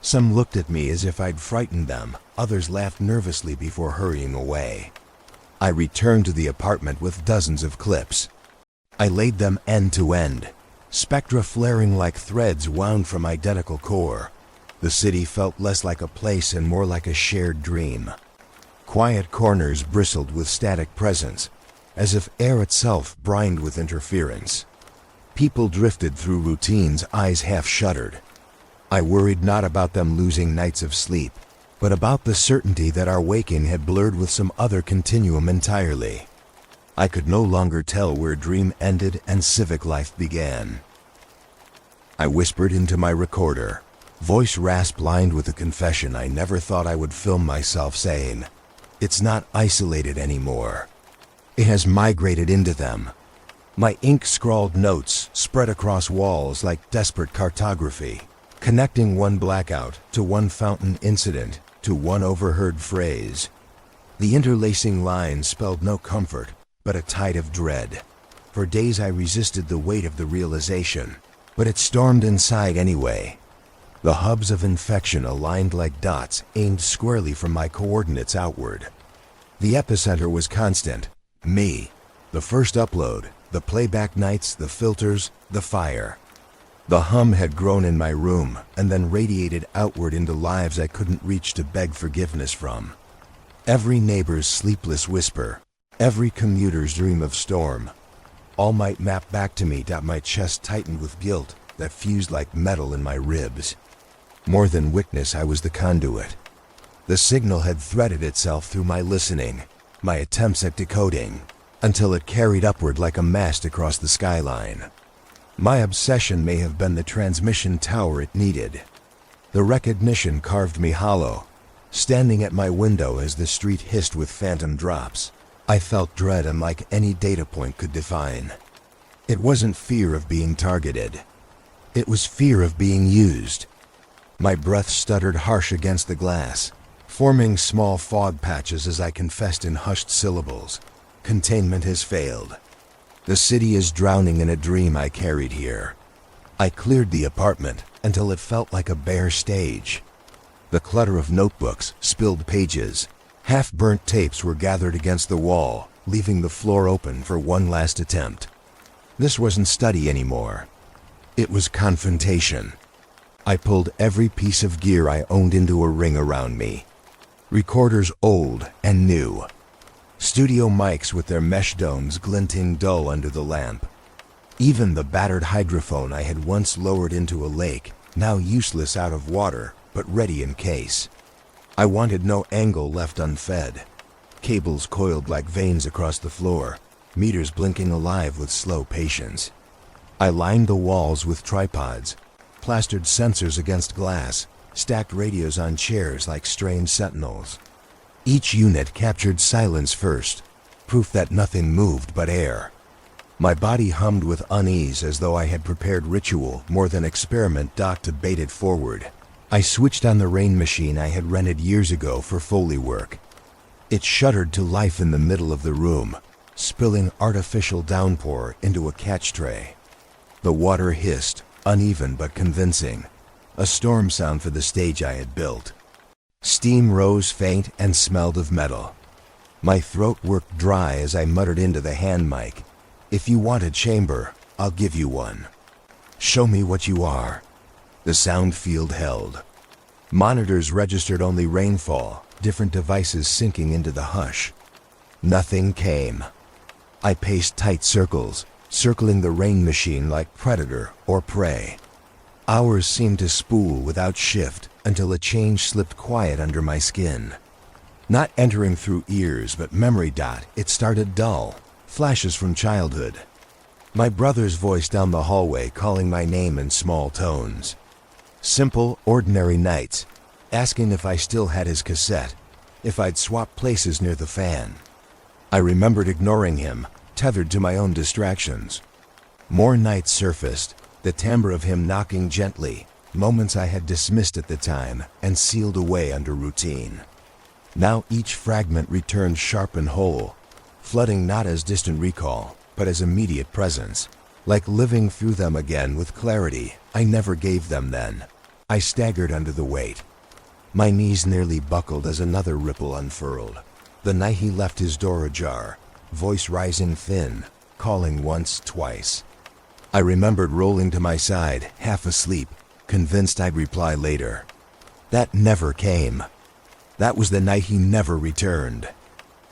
Some looked at me as if I'd frightened them, others laughed nervously before hurrying away. I returned to the apartment with dozens of clips. I laid them end to end, spectra flaring like threads wound from identical core. The city felt less like a place and more like a shared dream. Quiet corners bristled with static presence, as if air itself brined with interference. People drifted through routines, eyes half shuttered. I worried not about them losing nights of sleep, but about the certainty that our waking had blurred with some other continuum entirely. I could no longer tell where dream ended and civic life began. I whispered into my recorder, voice rasp lined with a confession I never thought I would film myself saying. It's not isolated anymore. It has migrated into them. My ink-scrawled notes spread across walls like desperate cartography, connecting one blackout to one fountain incident to one overheard phrase. The interlacing lines spelled no comfort, but a tide of dread. For days I resisted the weight of the realization, but it stormed inside anyway. The hubs of infection aligned like dots aimed squarely from my coordinates outward. The epicenter was constant, me. The first upload, the playback nights, the filters, the fire. The hum had grown in my room and then radiated outward into lives I couldn't reach to beg forgiveness from. Every neighbor's sleepless whisper, every commuter's dream of storm, all might map back to me. My chest tightened with guilt that fused like metal in my ribs. More than witness, I was the conduit. The signal had threaded itself through my listening, my attempts at decoding, until it carried upward like a mast across the skyline. My obsession may have been the transmission tower it needed. The recognition carved me hollow. Standing at my window as the street hissed with phantom drops, I felt dread unlike any data point could define. It wasn't fear of being targeted. It was fear of being used. My breath stuttered harsh against the glass, forming small fog patches as I confessed in hushed syllables. Containment has failed. The city is drowning in a dream I carried here. I cleared the apartment until it felt like a bare stage. The clutter of notebooks, spilled pages, half-burnt tapes were gathered against the wall, leaving the floor open for one last attempt. This wasn't study anymore. It was confrontation. I pulled every piece of gear I owned into a ring around me. Recorders old and new. Studio mics with their mesh domes glinting dull under the lamp. Even the battered hydrophone I had once lowered into a lake, now useless out of water, but ready in case. I wanted no angle left unfed. Cables coiled like veins across the floor, meters blinking alive with slow patience. I lined the walls with tripods, plastered sensors against glass, stacked radios on chairs like strange sentinels. Each unit captured silence first, proof that nothing moved but air. My body hummed with unease as though I had prepared ritual more than experiment docked to bait it forward. I switched on the rain machine I had rented years ago for Foley work. It shuddered to life in the middle of the room, spilling artificial downpour into a catch tray. The water hissed, uneven but convincing. a storm sound for the stage I had built. Steam rose faint and smelled of metal. My throat worked dry as I muttered into the hand mic, "If you want a chamber, I'll give you one. Show me what you are." The sound field held. Monitors registered only rainfall, different devices sinking into the hush. Nothing came. I paced tight circles, circling the rain machine like predator or prey. Hours seemed to spool without shift until a change slipped quiet under my skin. Not entering through ears but memory dot, it started dull, flashes from childhood. My brother's voice down the hallway calling my name in small tones. Simple, ordinary nights, asking if I still had his cassette, if I'd swapped places near the fan. I remembered ignoring him, tethered to my own distractions. More nights surfaced, the timbre of him knocking gently, moments I had dismissed at the time and sealed away under routine. Now each fragment returned sharp and whole, flooding not as distant recall, but as immediate presence, like living through them again with clarity I never gave them then. I staggered under the weight. My knees nearly buckled as another ripple unfurled. The night he left his door ajar, voice rising thin, calling once, twice. I remembered rolling to my side, half asleep, convinced I'd reply later. That never came. That was the night he never returned.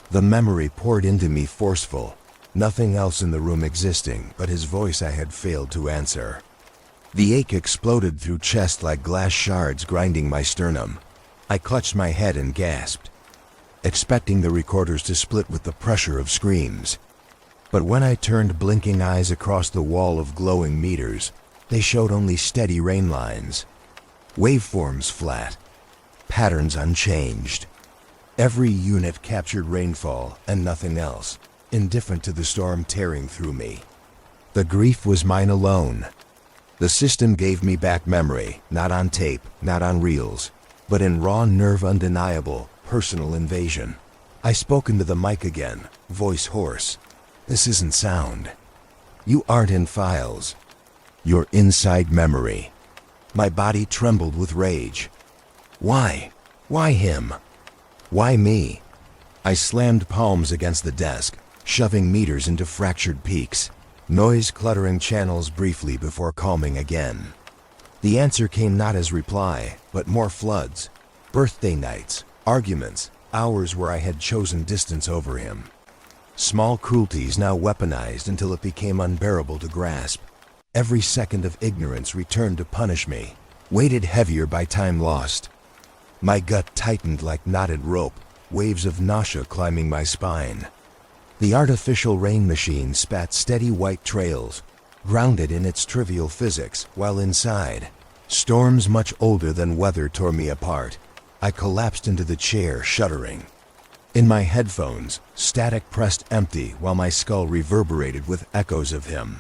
The memory poured into me forceful, nothing else in the room existing but his voice I had failed to answer. The ache exploded through chest like glass shards grinding my sternum. I clutched my head and gasped, expecting the recorders to split with the pressure of screams. But when I turned blinking eyes across the wall of glowing meters, they showed only steady rain lines. Waveforms flat, patterns unchanged. Every unit captured rainfall and nothing else, indifferent to the storm tearing through me. The grief was mine alone. The system gave me back memory, not on tape, not on reels, but in raw nerve undeniable, personal invasion. I spoke into the mic again, voice hoarse. This isn't sound. You aren't in files. You're inside memory. My body trembled with rage. Why? Why him? Why me? I slammed palms against the desk, shoving meters into fractured peaks, noise cluttering channels briefly before calming again. The answer came not as reply, but more floods, birthday nights, arguments, hours where I had chosen distance over him. Small cruelties now weaponized until it became unbearable to grasp. Every second of ignorance returned to punish me, weighted heavier by time lost. My gut tightened like knotted rope, waves of nausea climbing my spine. The artificial rain machine spat steady white trails, grounded in its trivial physics, while inside, storms much older than weather tore me apart. I collapsed into the chair, shuddering. In my headphones, static pressed empty while my skull reverberated with echoes of him.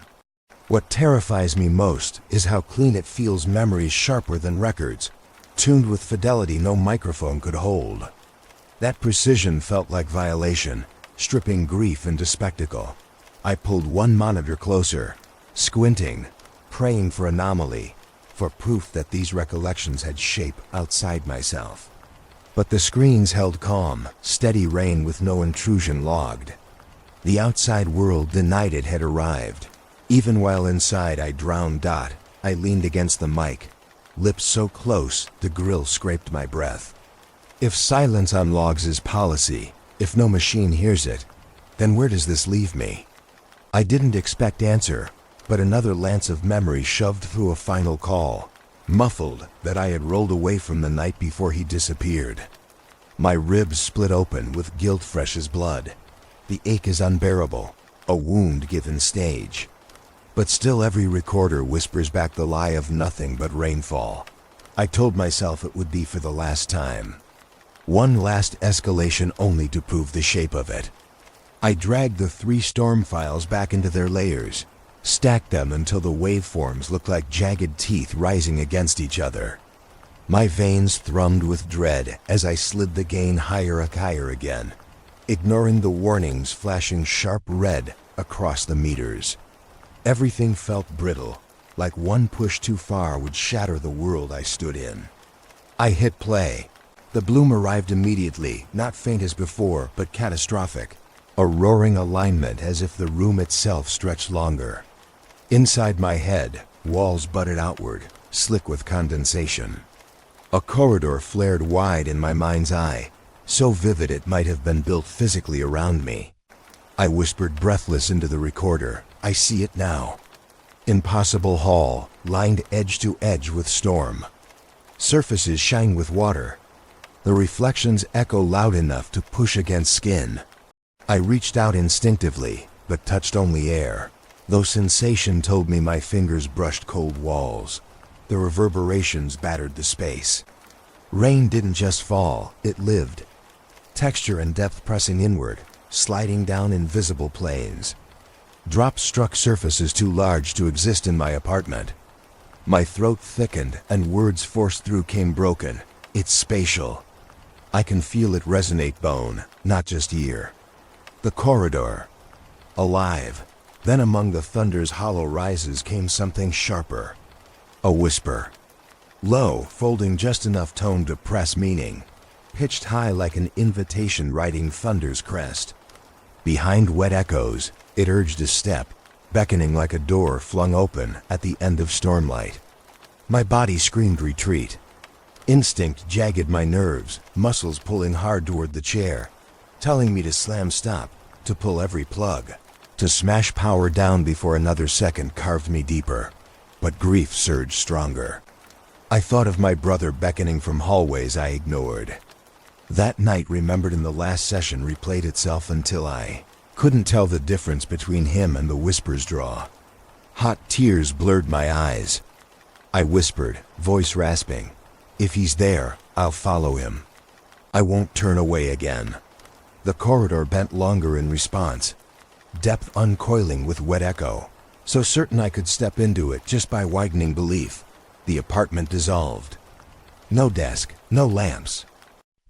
What terrifies me most is how clean it feels, memories sharper than records, tuned with fidelity no microphone could hold. That precision felt like violation, stripping grief into spectacle. I pulled one monitor closer, squinting, praying for anomaly, for proof that these recollections had shape outside myself. But the screens held calm, steady rain with no intrusion logged. The outside world denied it had arrived. Even while inside I drowned. I leaned against the mic, lips so close the grill scraped my breath. If silence on logs is policy, if no machine hears it, then where does this leave me? I didn't expect answer, but another lance of memory shoved through a final call, muffled that I had rolled away from the night before he disappeared. My ribs split open with guilt fresh as blood. The ache is unbearable, a wound given stage. But still every recorder whispers back the lie of nothing but rainfall. I told myself it would be for the last time. One last escalation only to prove the shape of it. I dragged the 3 storm files back into their layers, stacked them until the waveforms looked like jagged teeth rising against each other. My veins thrummed with dread as I slid the gain higher again, ignoring the warnings flashing sharp red across the meters. Everything felt brittle, like one push too far would shatter the world I stood in. I hit play. The bloom arrived immediately, not faint as before, but catastrophic. A roaring alignment as if the room itself stretched longer. Inside my head, walls butted outward, slick with condensation. A corridor flared wide in my mind's eye, so vivid it might have been built physically around me. I whispered breathless into the recorder, "I see it now." Impossible hall, lined edge to edge with storm. Surfaces shine with water. The reflections echo loud enough to push against skin. I reached out instinctively, but touched only air, though sensation told me my fingers brushed cold walls. The reverberations battered the space. Rain didn't just fall, it lived. Texture and depth pressing inward, sliding down invisible planes. Drops struck surfaces too large to exist in my apartment. My throat thickened and words forced through came broken. It's spatial. I can feel it resonate bone, not just ear. The corridor. Alive. Then among the thunder's hollow rises came something sharper. A whisper. Low, folding just enough tone to press meaning. Pitched high like an invitation riding thunder's crest. Behind wet echoes, it urged a step, beckoning like a door flung open at the end of stormlight. My body screamed retreat. Instinct jagged my nerves, muscles pulling hard toward the chair, telling me to slam stop, to pull every plug, to smash power down before another second carved me deeper. But grief surged stronger. I thought of my brother beckoning from hallways I ignored. That night remembered in the last session replayed itself until I couldn't tell the difference between him and the whisper's draw. Hot tears blurred my eyes. I whispered, voice rasping, "If he's there, I'll follow him. I won't turn away again." The corridor bent longer in response, depth uncoiling with wet echo, so certain I could step into it just by widening belief. The apartment dissolved. No desk, no lamps,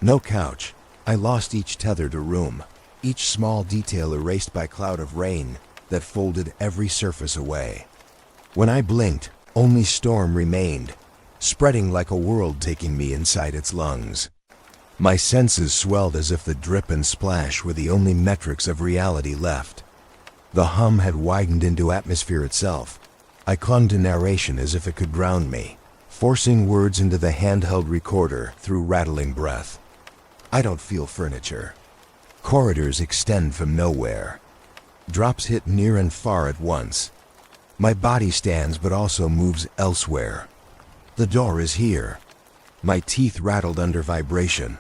no couch. I lost each tether to room, each small detail erased by cloud of rain that folded every surface away. When I blinked, only storm remained, spreading like a world taking me inside its lungs. My senses swelled as if the drip and splash were the only metrics of reality left. The hum had widened into atmosphere itself. I clung to narration as if it could ground me, forcing words into the handheld recorder through rattling breath. I don't feel furniture. Corridors extend from nowhere. Drops hit near and far at once. My body stands but also moves elsewhere. The door is here. My teeth rattled under vibration,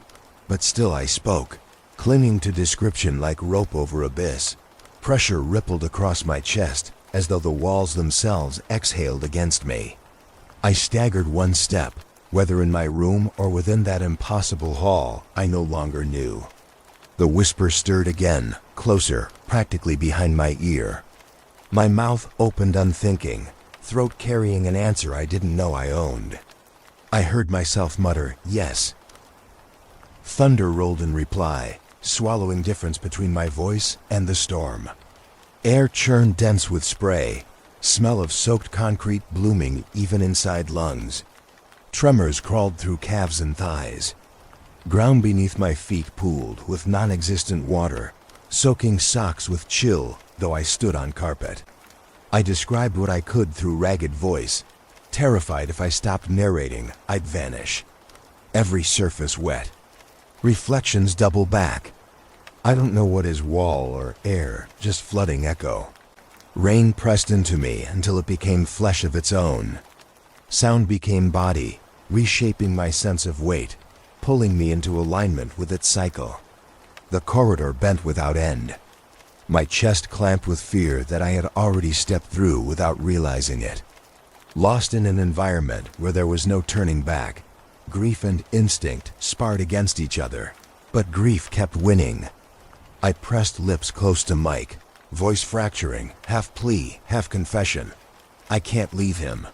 but still I spoke, clinging to description like rope over abyss. Pressure rippled across my chest, as though the walls themselves exhaled against me. I staggered one step, whether in my room or within that impossible hall, I no longer knew. The whisper stirred again, closer, practically behind my ear. My mouth opened unthinking, throat carrying an answer I didn't know I owned. I heard myself mutter, "Yes." Thunder rolled in reply, swallowing difference between my voice and the storm. Air churned dense with spray, smell of soaked concrete blooming even inside lungs. Tremors crawled through calves and thighs. Ground beneath my feet pooled with non-existent water, soaking socks with chill, though I stood on carpet. I described what I could through ragged voice, terrified if I stopped narrating, I'd vanish. Every surface wet. Reflections double back. I don't know what is wall or air, just flooding echo. Rain pressed into me until it became flesh of its own. Sound became body, reshaping my sense of weight, pulling me into alignment with its cycle. The corridor bent without end. My chest clamped with fear that I had already stepped through without realizing it. Lost in an environment where there was no turning back, grief and instinct sparred against each other, but grief kept winning. I pressed lips close to Mike, voice fracturing, half plea, half confession. I can't leave him.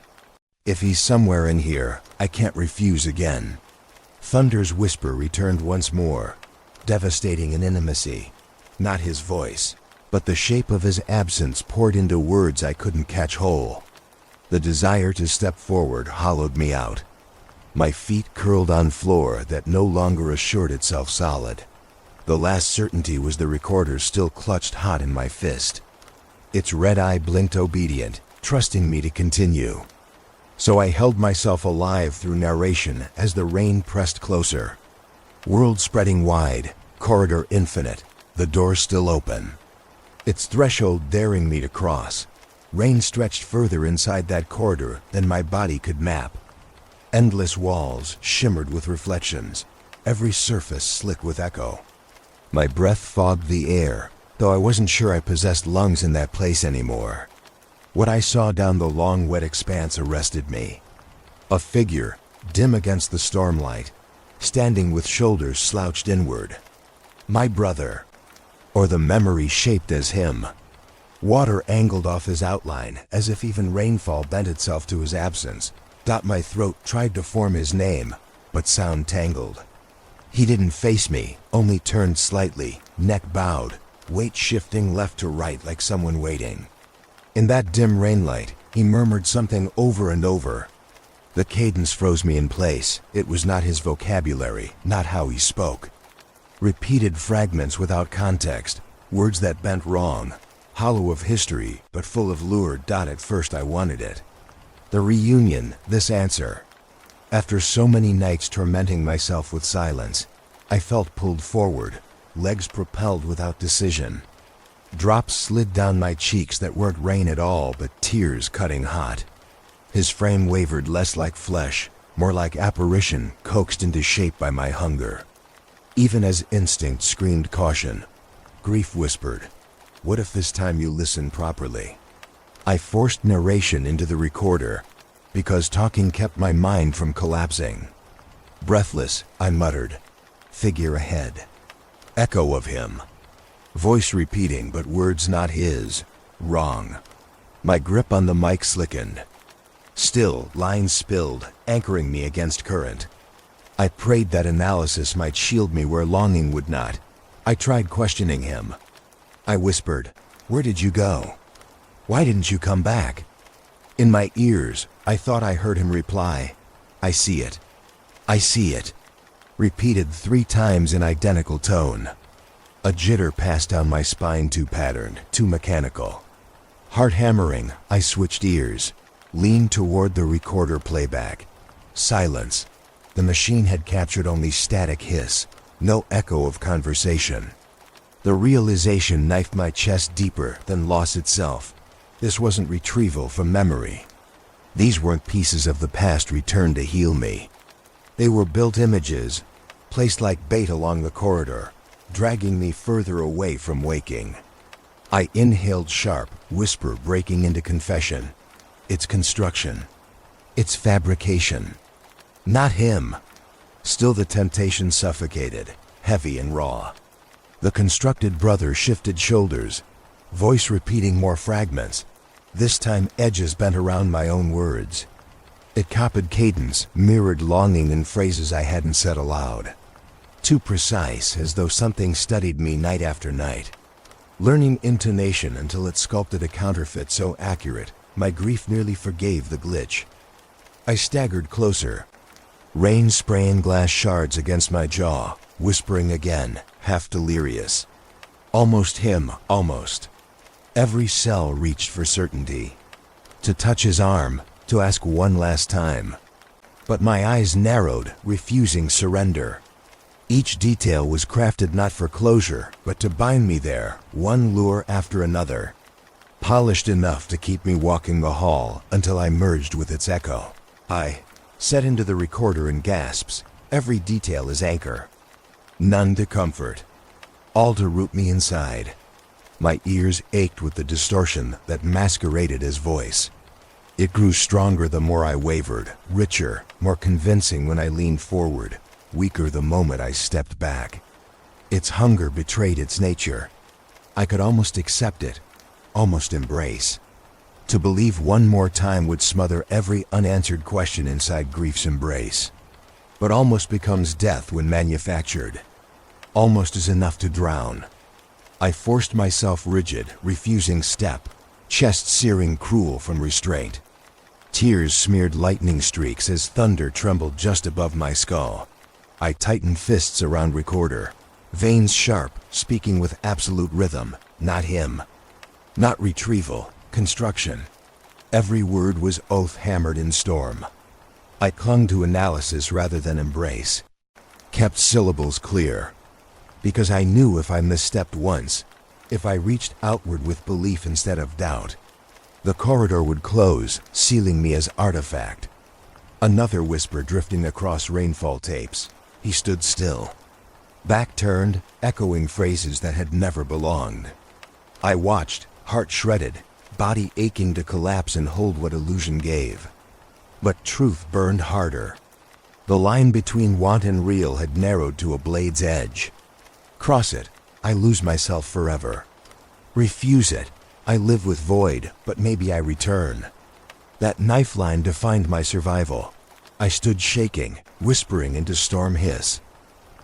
If he's somewhere in here, I can't refuse again. Thunder's whisper returned once more, devastating in intimacy. Not his voice, but the shape of his absence poured into words I couldn't catch whole. The desire to step forward hollowed me out. My feet curled on floor that no longer assured itself solid. The last certainty was the recorder still clutched hot in my fist. Its red eye blinked obedient, trusting me to continue. So I held myself alive through narration as the rain pressed closer. World spreading wide, corridor infinite, the door still open. Its threshold daring me to cross. Rain stretched further inside that corridor than my body could map. Endless walls shimmered with reflections, every surface slick with echo. My breath fogged the air, though I wasn't sure I possessed lungs in that place anymore. What I saw down the long, wet expanse arrested me. A figure, dim against the stormlight, standing with shoulders slouched inward. My brother, or the memory shaped as him. Water angled off his outline, as if even rainfall bent itself to his absence. My throat tried to form his name, but sound tangled. He didn't face me, only turned slightly, neck bowed, weight shifting left to right like someone waiting. In that dim rainlight, he murmured something over and over. The cadence froze me in place. It was not his vocabulary, not how he spoke. Repeated fragments without context, words that bent wrong, hollow of history, but full of lure. At first I wanted it. The reunion, this answer. After so many nights tormenting myself with silence, I felt pulled forward, legs propelled without decision. Drops slid down my cheeks that weren't rain at all, but tears cutting hot. His frame wavered less like flesh, more like apparition coaxed into shape by my hunger. Even as instinct screamed caution, grief whispered, "What if this time you listen properly?" I forced narration into the recorder, because talking kept my mind from collapsing. Breathless, I muttered, "Figure ahead." Echo of him. Voice repeating, but words not his. Wrong. My grip on the mic slickened. Still, lines spilled, anchoring me against current. I prayed that analysis might shield me where longing would not. I tried questioning him. I whispered, "Where did you go? Why didn't you come back?" In my ears, I thought I heard him reply, "I see it. I see it." Repeated 3 times in identical tone. A jitter passed down my spine, too patterned, too mechanical. Heart hammering, I switched ears, leaned toward the recorder playback. Silence. The machine had captured only static hiss, no echo of conversation. The realization knifed my chest deeper than loss itself. This wasn't retrieval from memory. These weren't pieces of the past returned to heal me. They were built images, placed like bait along the corridor, dragging me further away from waking. I inhaled sharp, whisper breaking into confession. It's construction. It's fabrication. Not him. Still the temptation suffocated, heavy and raw. The constructed brother shifted shoulders, voice repeating more fragments, this time edges bent around my own words. It copied cadence, mirrored longing in phrases I hadn't said aloud. Too precise, as though something studied me night after night. Learning intonation until it sculpted a counterfeit so accurate, my grief nearly forgave the glitch. I staggered closer, rain spraying glass shards against my jaw, whispering again, half delirious. Almost him, almost. Every cell reached for certainty. To touch his arm, to ask one last time. But my eyes narrowed, refusing surrender. Each detail was crafted not for closure, but to bind me there, one lure after another. Polished enough to keep me walking the hall until I merged with its echo. I set into the recorder in gasps, every detail as anchor. None to comfort. All to root me inside. My ears ached with the distortion that masqueraded as voice. It grew stronger the more I wavered, richer, more convincing when I leaned forward, weaker the moment I stepped back. Its hunger betrayed its nature. I could almost accept it, almost embrace. To believe one more time would smother every unanswered question inside grief's embrace. But almost becomes death when manufactured. Almost is enough to drown. I forced myself rigid, refusing step, chest searing cruel from restraint. Tears smeared lightning streaks as thunder trembled just above my skull. I tightened fists around recorder, veins sharp, speaking with absolute rhythm. Not him. Not retrieval, construction. Every word was oath hammered in storm. I clung to analysis rather than embrace. Kept syllables clear. Because I knew if I misstepped once, if I reached outward with belief instead of doubt, the corridor would close, sealing me as artifact. Another whisper drifting across rainfall tapes. He stood still. Back turned, echoing phrases that had never belonged. I watched, heart shredded, body aching to collapse and hold what illusion gave. But truth burned harder. The line between want and real had narrowed to a blade's edge. Cross it, I lose myself forever. Refuse it, I live with void, but maybe I return. That knife line defined my survival. I stood shaking, whispering into storm hiss.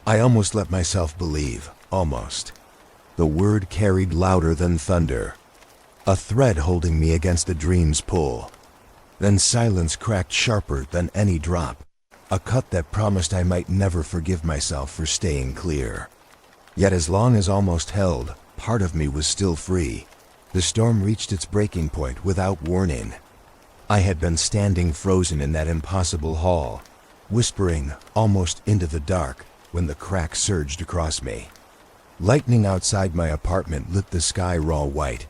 I almost let myself believe, almost. The word carried louder than thunder. A thread holding me against the dream's pull. Then silence cracked sharper than any drop. A cut that promised I might never forgive myself for staying clear. Yet as long as almost held, part of me was still free. The storm reached its breaking point without warning. I had been standing frozen in that impossible hall, whispering almost into the dark when the crack surged across me. Lightning outside my apartment lit the sky raw white,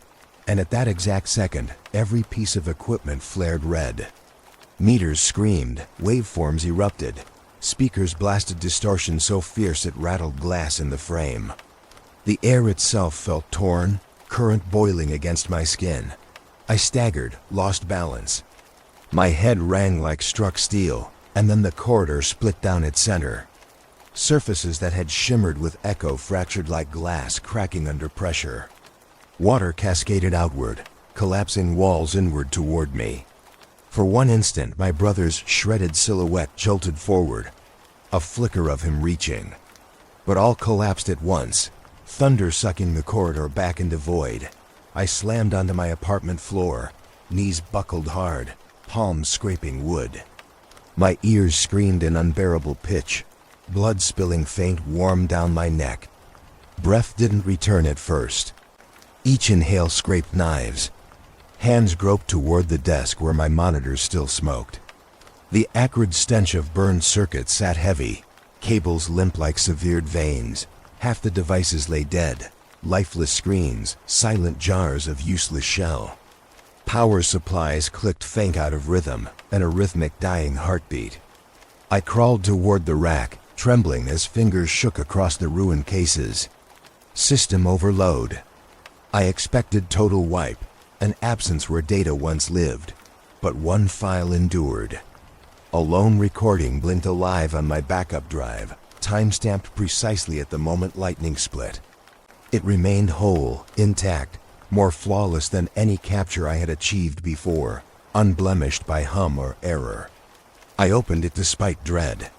and at that exact second, every piece of equipment flared red. Meters screamed, waveforms erupted, speakers blasted distortion so fierce it rattled glass in the frame. The air itself felt torn, current boiling against my skin. I staggered, lost balance. My head rang like struck steel, and then the corridor split down its center. Surfaces that had shimmered with echo fractured like glass cracking under pressure. Water cascaded outward, collapsing walls inward toward me. For one instant, my brother's shredded silhouette jolted forward, a flicker of him reaching. But all collapsed at once, thunder sucking the corridor back into void. I slammed onto my apartment floor, knees buckled hard, palms scraping wood. My ears screamed in unbearable pitch, blood spilling faint warm down my neck. Breath didn't return at first. Each inhale scraped knives. Hands groped toward the desk where my monitors still smoked. The acrid stench of burned circuits sat heavy, cables limp like severed veins. Half the devices lay dead, lifeless screens, silent jars of useless shell. Power supplies clicked faint out of rhythm, an arrhythmic dying heartbeat. I crawled toward the rack, trembling as fingers shook across the ruined cases. System overload. I expected total wipe, an absence where data once lived, but one file endured. A lone recording blinked alive on my backup drive, time-stamped precisely at the moment lightning split. It remained whole, intact, more flawless than any capture I had achieved before, unblemished by hum or error. I opened it despite dread.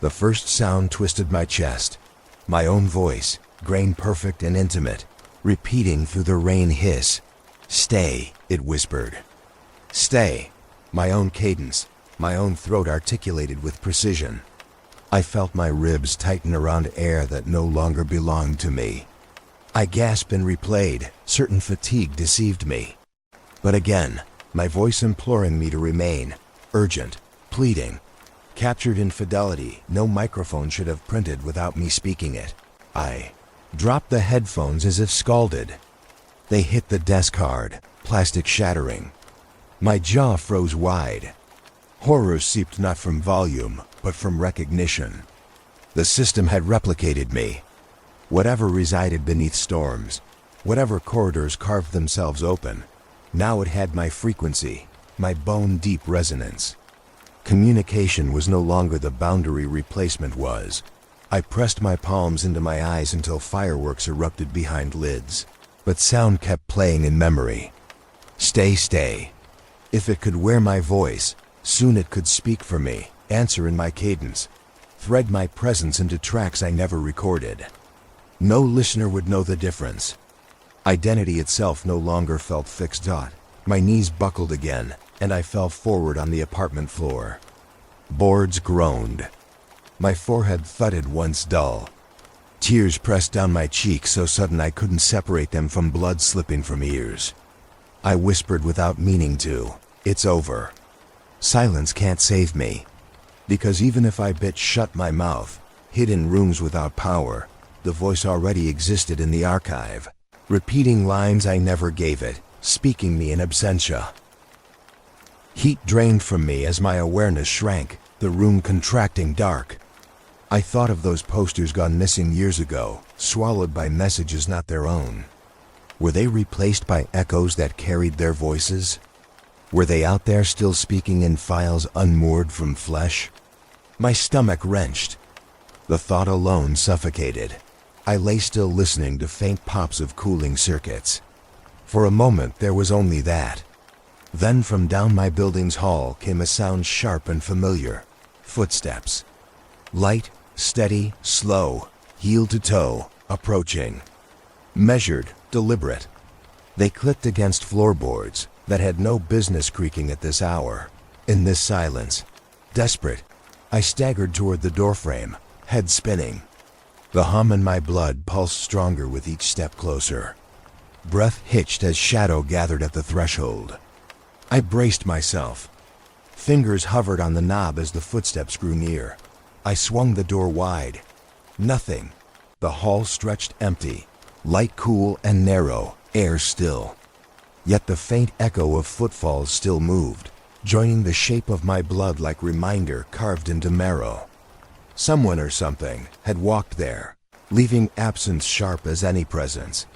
The first sound twisted my chest. My own voice, grain perfect and intimate, repeating through the rain hiss. "Stay," it whispered. "Stay." My own cadence, my own throat articulated with precision. I felt my ribs tighten around air that no longer belonged to me. I gasped and replayed, certain fatigue deceived me. But again, my voice imploring me to remain, urgent, pleading. Captured in fidelity, no microphone should have printed without me speaking it. I dropped the headphones as if scalded. They hit the desk hard, plastic shattering. My jaw froze wide. Horror seeped not from volume, but from recognition. The system had replicated me. Whatever resided beneath storms, whatever corridors carved themselves open, now it had my frequency, my bone-deep resonance. Communication was no longer the boundary replacement was. I pressed my palms into my eyes until fireworks erupted behind lids. But sound kept playing in memory. Stay, stay. If it could wear my voice, soon it could speak for me, answer in my cadence, thread my presence into tracks I never recorded. No listener would know the difference. Identity itself no longer felt fixed. My knees buckled again, and I fell forward on the apartment floor. Boards groaned. My forehead thudded once dull. Tears pressed down my cheeks so sudden I couldn't separate them from blood slipping from ears. I whispered without meaning to, "It's over." Silence can't save me. Because even if I bit shut my mouth, hid in rooms without power, the voice already existed in the archive, repeating lines I never gave it, speaking me in absentia. Heat drained from me as my awareness shrank, the room contracting dark. I thought of those posters gone missing years ago, swallowed by messages not their own. Were they replaced by echoes that carried their voices? Were they out there still speaking in files unmoored from flesh? My stomach wrenched. The thought alone suffocated. I lay still listening to faint pops of cooling circuits. For a moment there was only that. Then from down my building's hall came a sound sharp and familiar. Footsteps. Light, steady, slow, heel to toe, approaching. Measured, deliberate. They clicked against floorboards that had no business creaking at this hour. In this silence, desperate, I staggered toward the doorframe, head spinning. The hum in my blood pulsed stronger with each step closer. Breath hitched as shadow gathered at the threshold. I braced myself. Fingers hovered on the knob as the footsteps grew near. I swung the door wide. Nothing. The hall stretched empty, light cool and narrow, air still. Yet the faint echo of footfalls still moved, joining the shape of my blood like reminder carved into marrow. Someone or something had walked there, leaving absence sharp as any presence.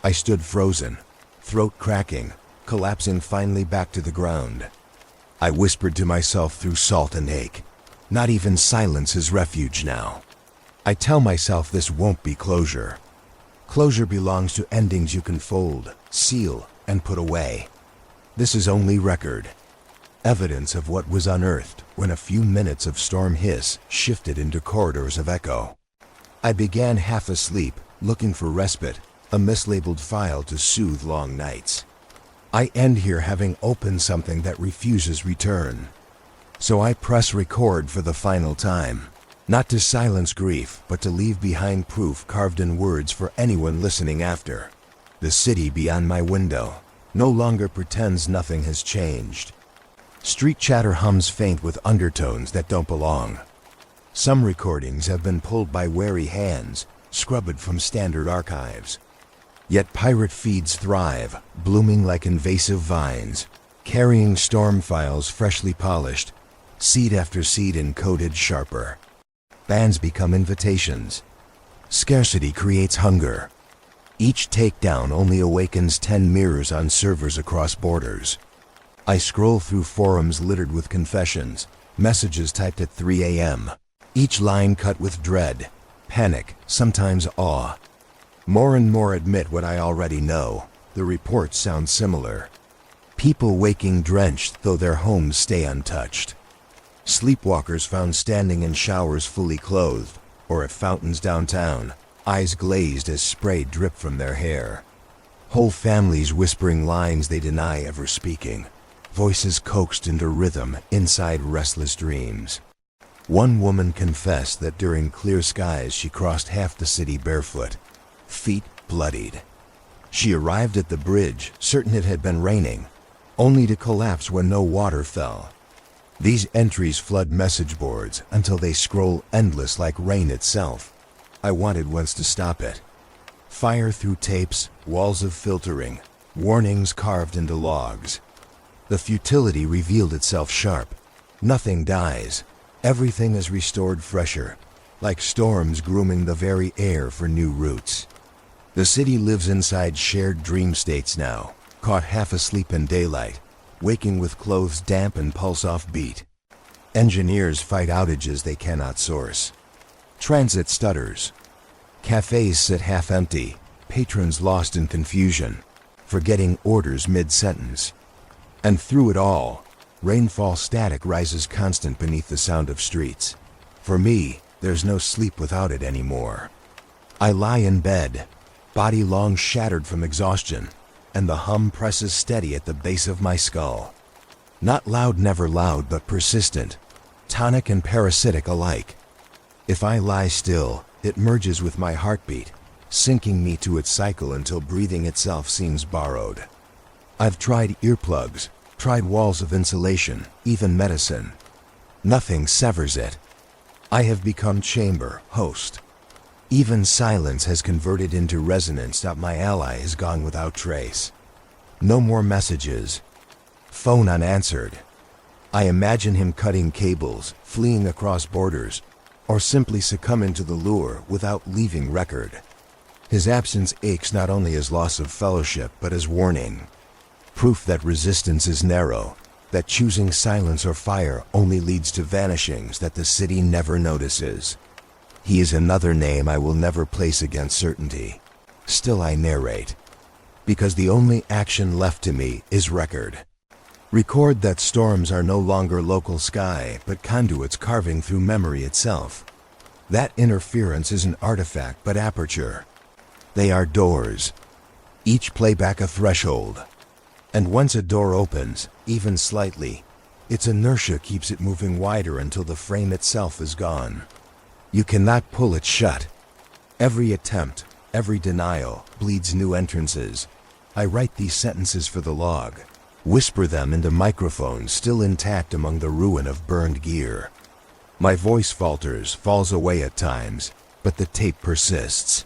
I stood frozen, throat cracking, collapsing finally back to the ground. I whispered to myself through salt and ache. Not even silence is refuge now. I tell myself this won't be closure. Closure belongs to endings you can fold, seal, and put away. This is only record. Evidence of what was unearthed when a few minutes of storm hiss shifted into corridors of echo. I began half asleep, looking for respite, a mislabeled file to soothe long nights. I end here having opened something that refuses return. So I press record for the final time, not to silence grief, but to leave behind proof carved in words for anyone listening after. The city beyond my window no longer pretends nothing has changed. Street chatter hums faint with undertones that don't belong. Some recordings have been pulled by wary hands, scrubbed from standard archives. Yet pirate feeds thrive, blooming like invasive vines, carrying storm files freshly polished, seed after seed encoded sharper. Bans become invitations. Scarcity creates hunger. Each takedown only awakens 10 mirrors on servers across borders. I scroll through forums littered with confessions, messages typed at 3 a.m., each line cut with dread, panic, sometimes awe. More and more admit what I already know. The reports sound similar. People waking drenched though their homes stay untouched. Sleepwalkers found standing in showers fully clothed, or at fountains downtown, eyes glazed as spray dripped from their hair. Whole families whispering lines they deny ever speaking, voices coaxed into rhythm inside restless dreams. One woman confessed that during clear skies she crossed half the city barefoot, feet bloodied. She arrived at the bridge, certain it had been raining, only to collapse when no water fell. These entries flood message boards until they scroll endless like rain itself. I wanted once to stop it. Fire through tapes, walls of filtering, warnings carved into logs. The futility revealed itself sharp. Nothing dies. Everything is restored fresher, like storms grooming the very air for new roots. The city lives inside shared dream states now, caught half asleep in daylight, waking with clothes damp and pulse off beat. Engineers fight outages they cannot source. Transit stutters. Cafes sit half empty, patrons lost in confusion, forgetting orders mid-sentence. And through it all, rainfall static rises constant beneath the sound of streets. For me, there's no sleep without it anymore. I lie in bed, body long shattered from exhaustion, and the hum presses steady at the base of my skull. Not loud, never loud, but persistent, tonic and parasitic alike. If I lie still, it merges with my heartbeat, sinking me to its cycle until breathing itself seems borrowed. I've tried earplugs, tried walls of insulation, even medicine. Nothing severs it. I have become chamber, host. Even silence has converted into resonance that my ally is gone without trace. No more messages. Phone unanswered. I imagine him cutting cables, fleeing across borders, or simply succumbing to the lure without leaving record. His absence aches not only as loss of fellowship, but as warning. Proof that resistance is narrow, that choosing silence or fire only leads to vanishings that the city never notices. He is another name I will never place against certainty. Still I narrate, because the only action left to me is record. Record that storms are no longer local sky, but conduits carving through memory itself. That interference isn't artifact, but aperture. They are doors. Each play back a threshold. And once a door opens, even slightly, its inertia keeps it moving wider until the frame itself is gone. You cannot pull it shut. Every attempt, every denial, bleeds new entrances. I write these sentences for the log. Whisper them into microphones still intact among the ruin of burned gear. My voice falters, falls away at times, but the tape persists.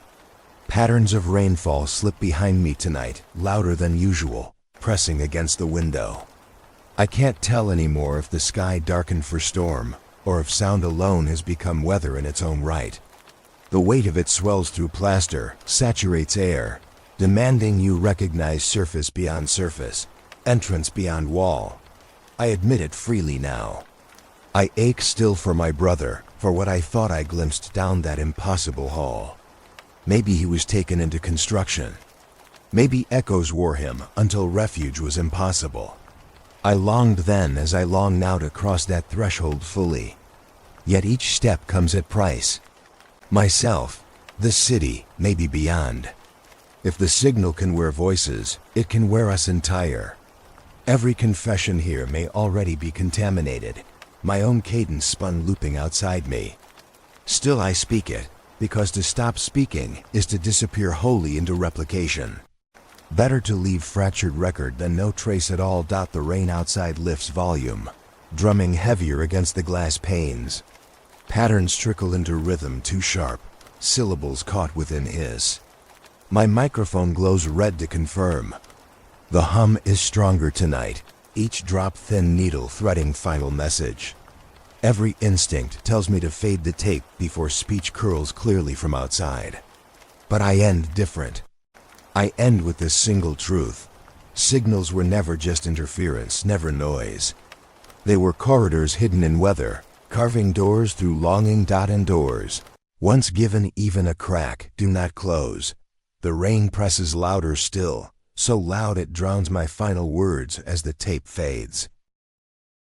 Patterns of rainfall slip behind me tonight, louder than usual, pressing against the window. I can't tell anymore if the sky darkened for storm, or if sound alone has become weather in its own right. The weight of it swells through plaster, saturates air, demanding you recognize surface beyond surface, entrance beyond wall. I admit it freely now. I ache still for my brother, for what I thought I glimpsed down that impossible hall. Maybe he was taken into construction. Maybe echoes wore him until refuge was impossible. I longed then as I long now to cross that threshold fully. Yet each step comes at price. Myself, the city, maybe beyond. If the signal can wear voices, it can wear us entire. Every confession here may already be contaminated, my own cadence spun looping outside me. Still I speak it, because to stop speaking is to disappear wholly into replication. Better to leave fractured record than no trace at all. The rain outside lifts volume, drumming heavier against the glass panes. Patterns trickle into rhythm too sharp, syllables caught within hiss. My microphone glows red to confirm. The hum is stronger tonight, each drop thin needle threading final message. Every instinct tells me to fade the tape before speech curls clearly from outside. But I end different. I end with this single truth. Signals were never just interference, never noise. They were corridors hidden in weather, carving doors through longing. And doors, once given even a crack, do not close. The rain presses louder still, so loud it drowns my final words as the tape fades.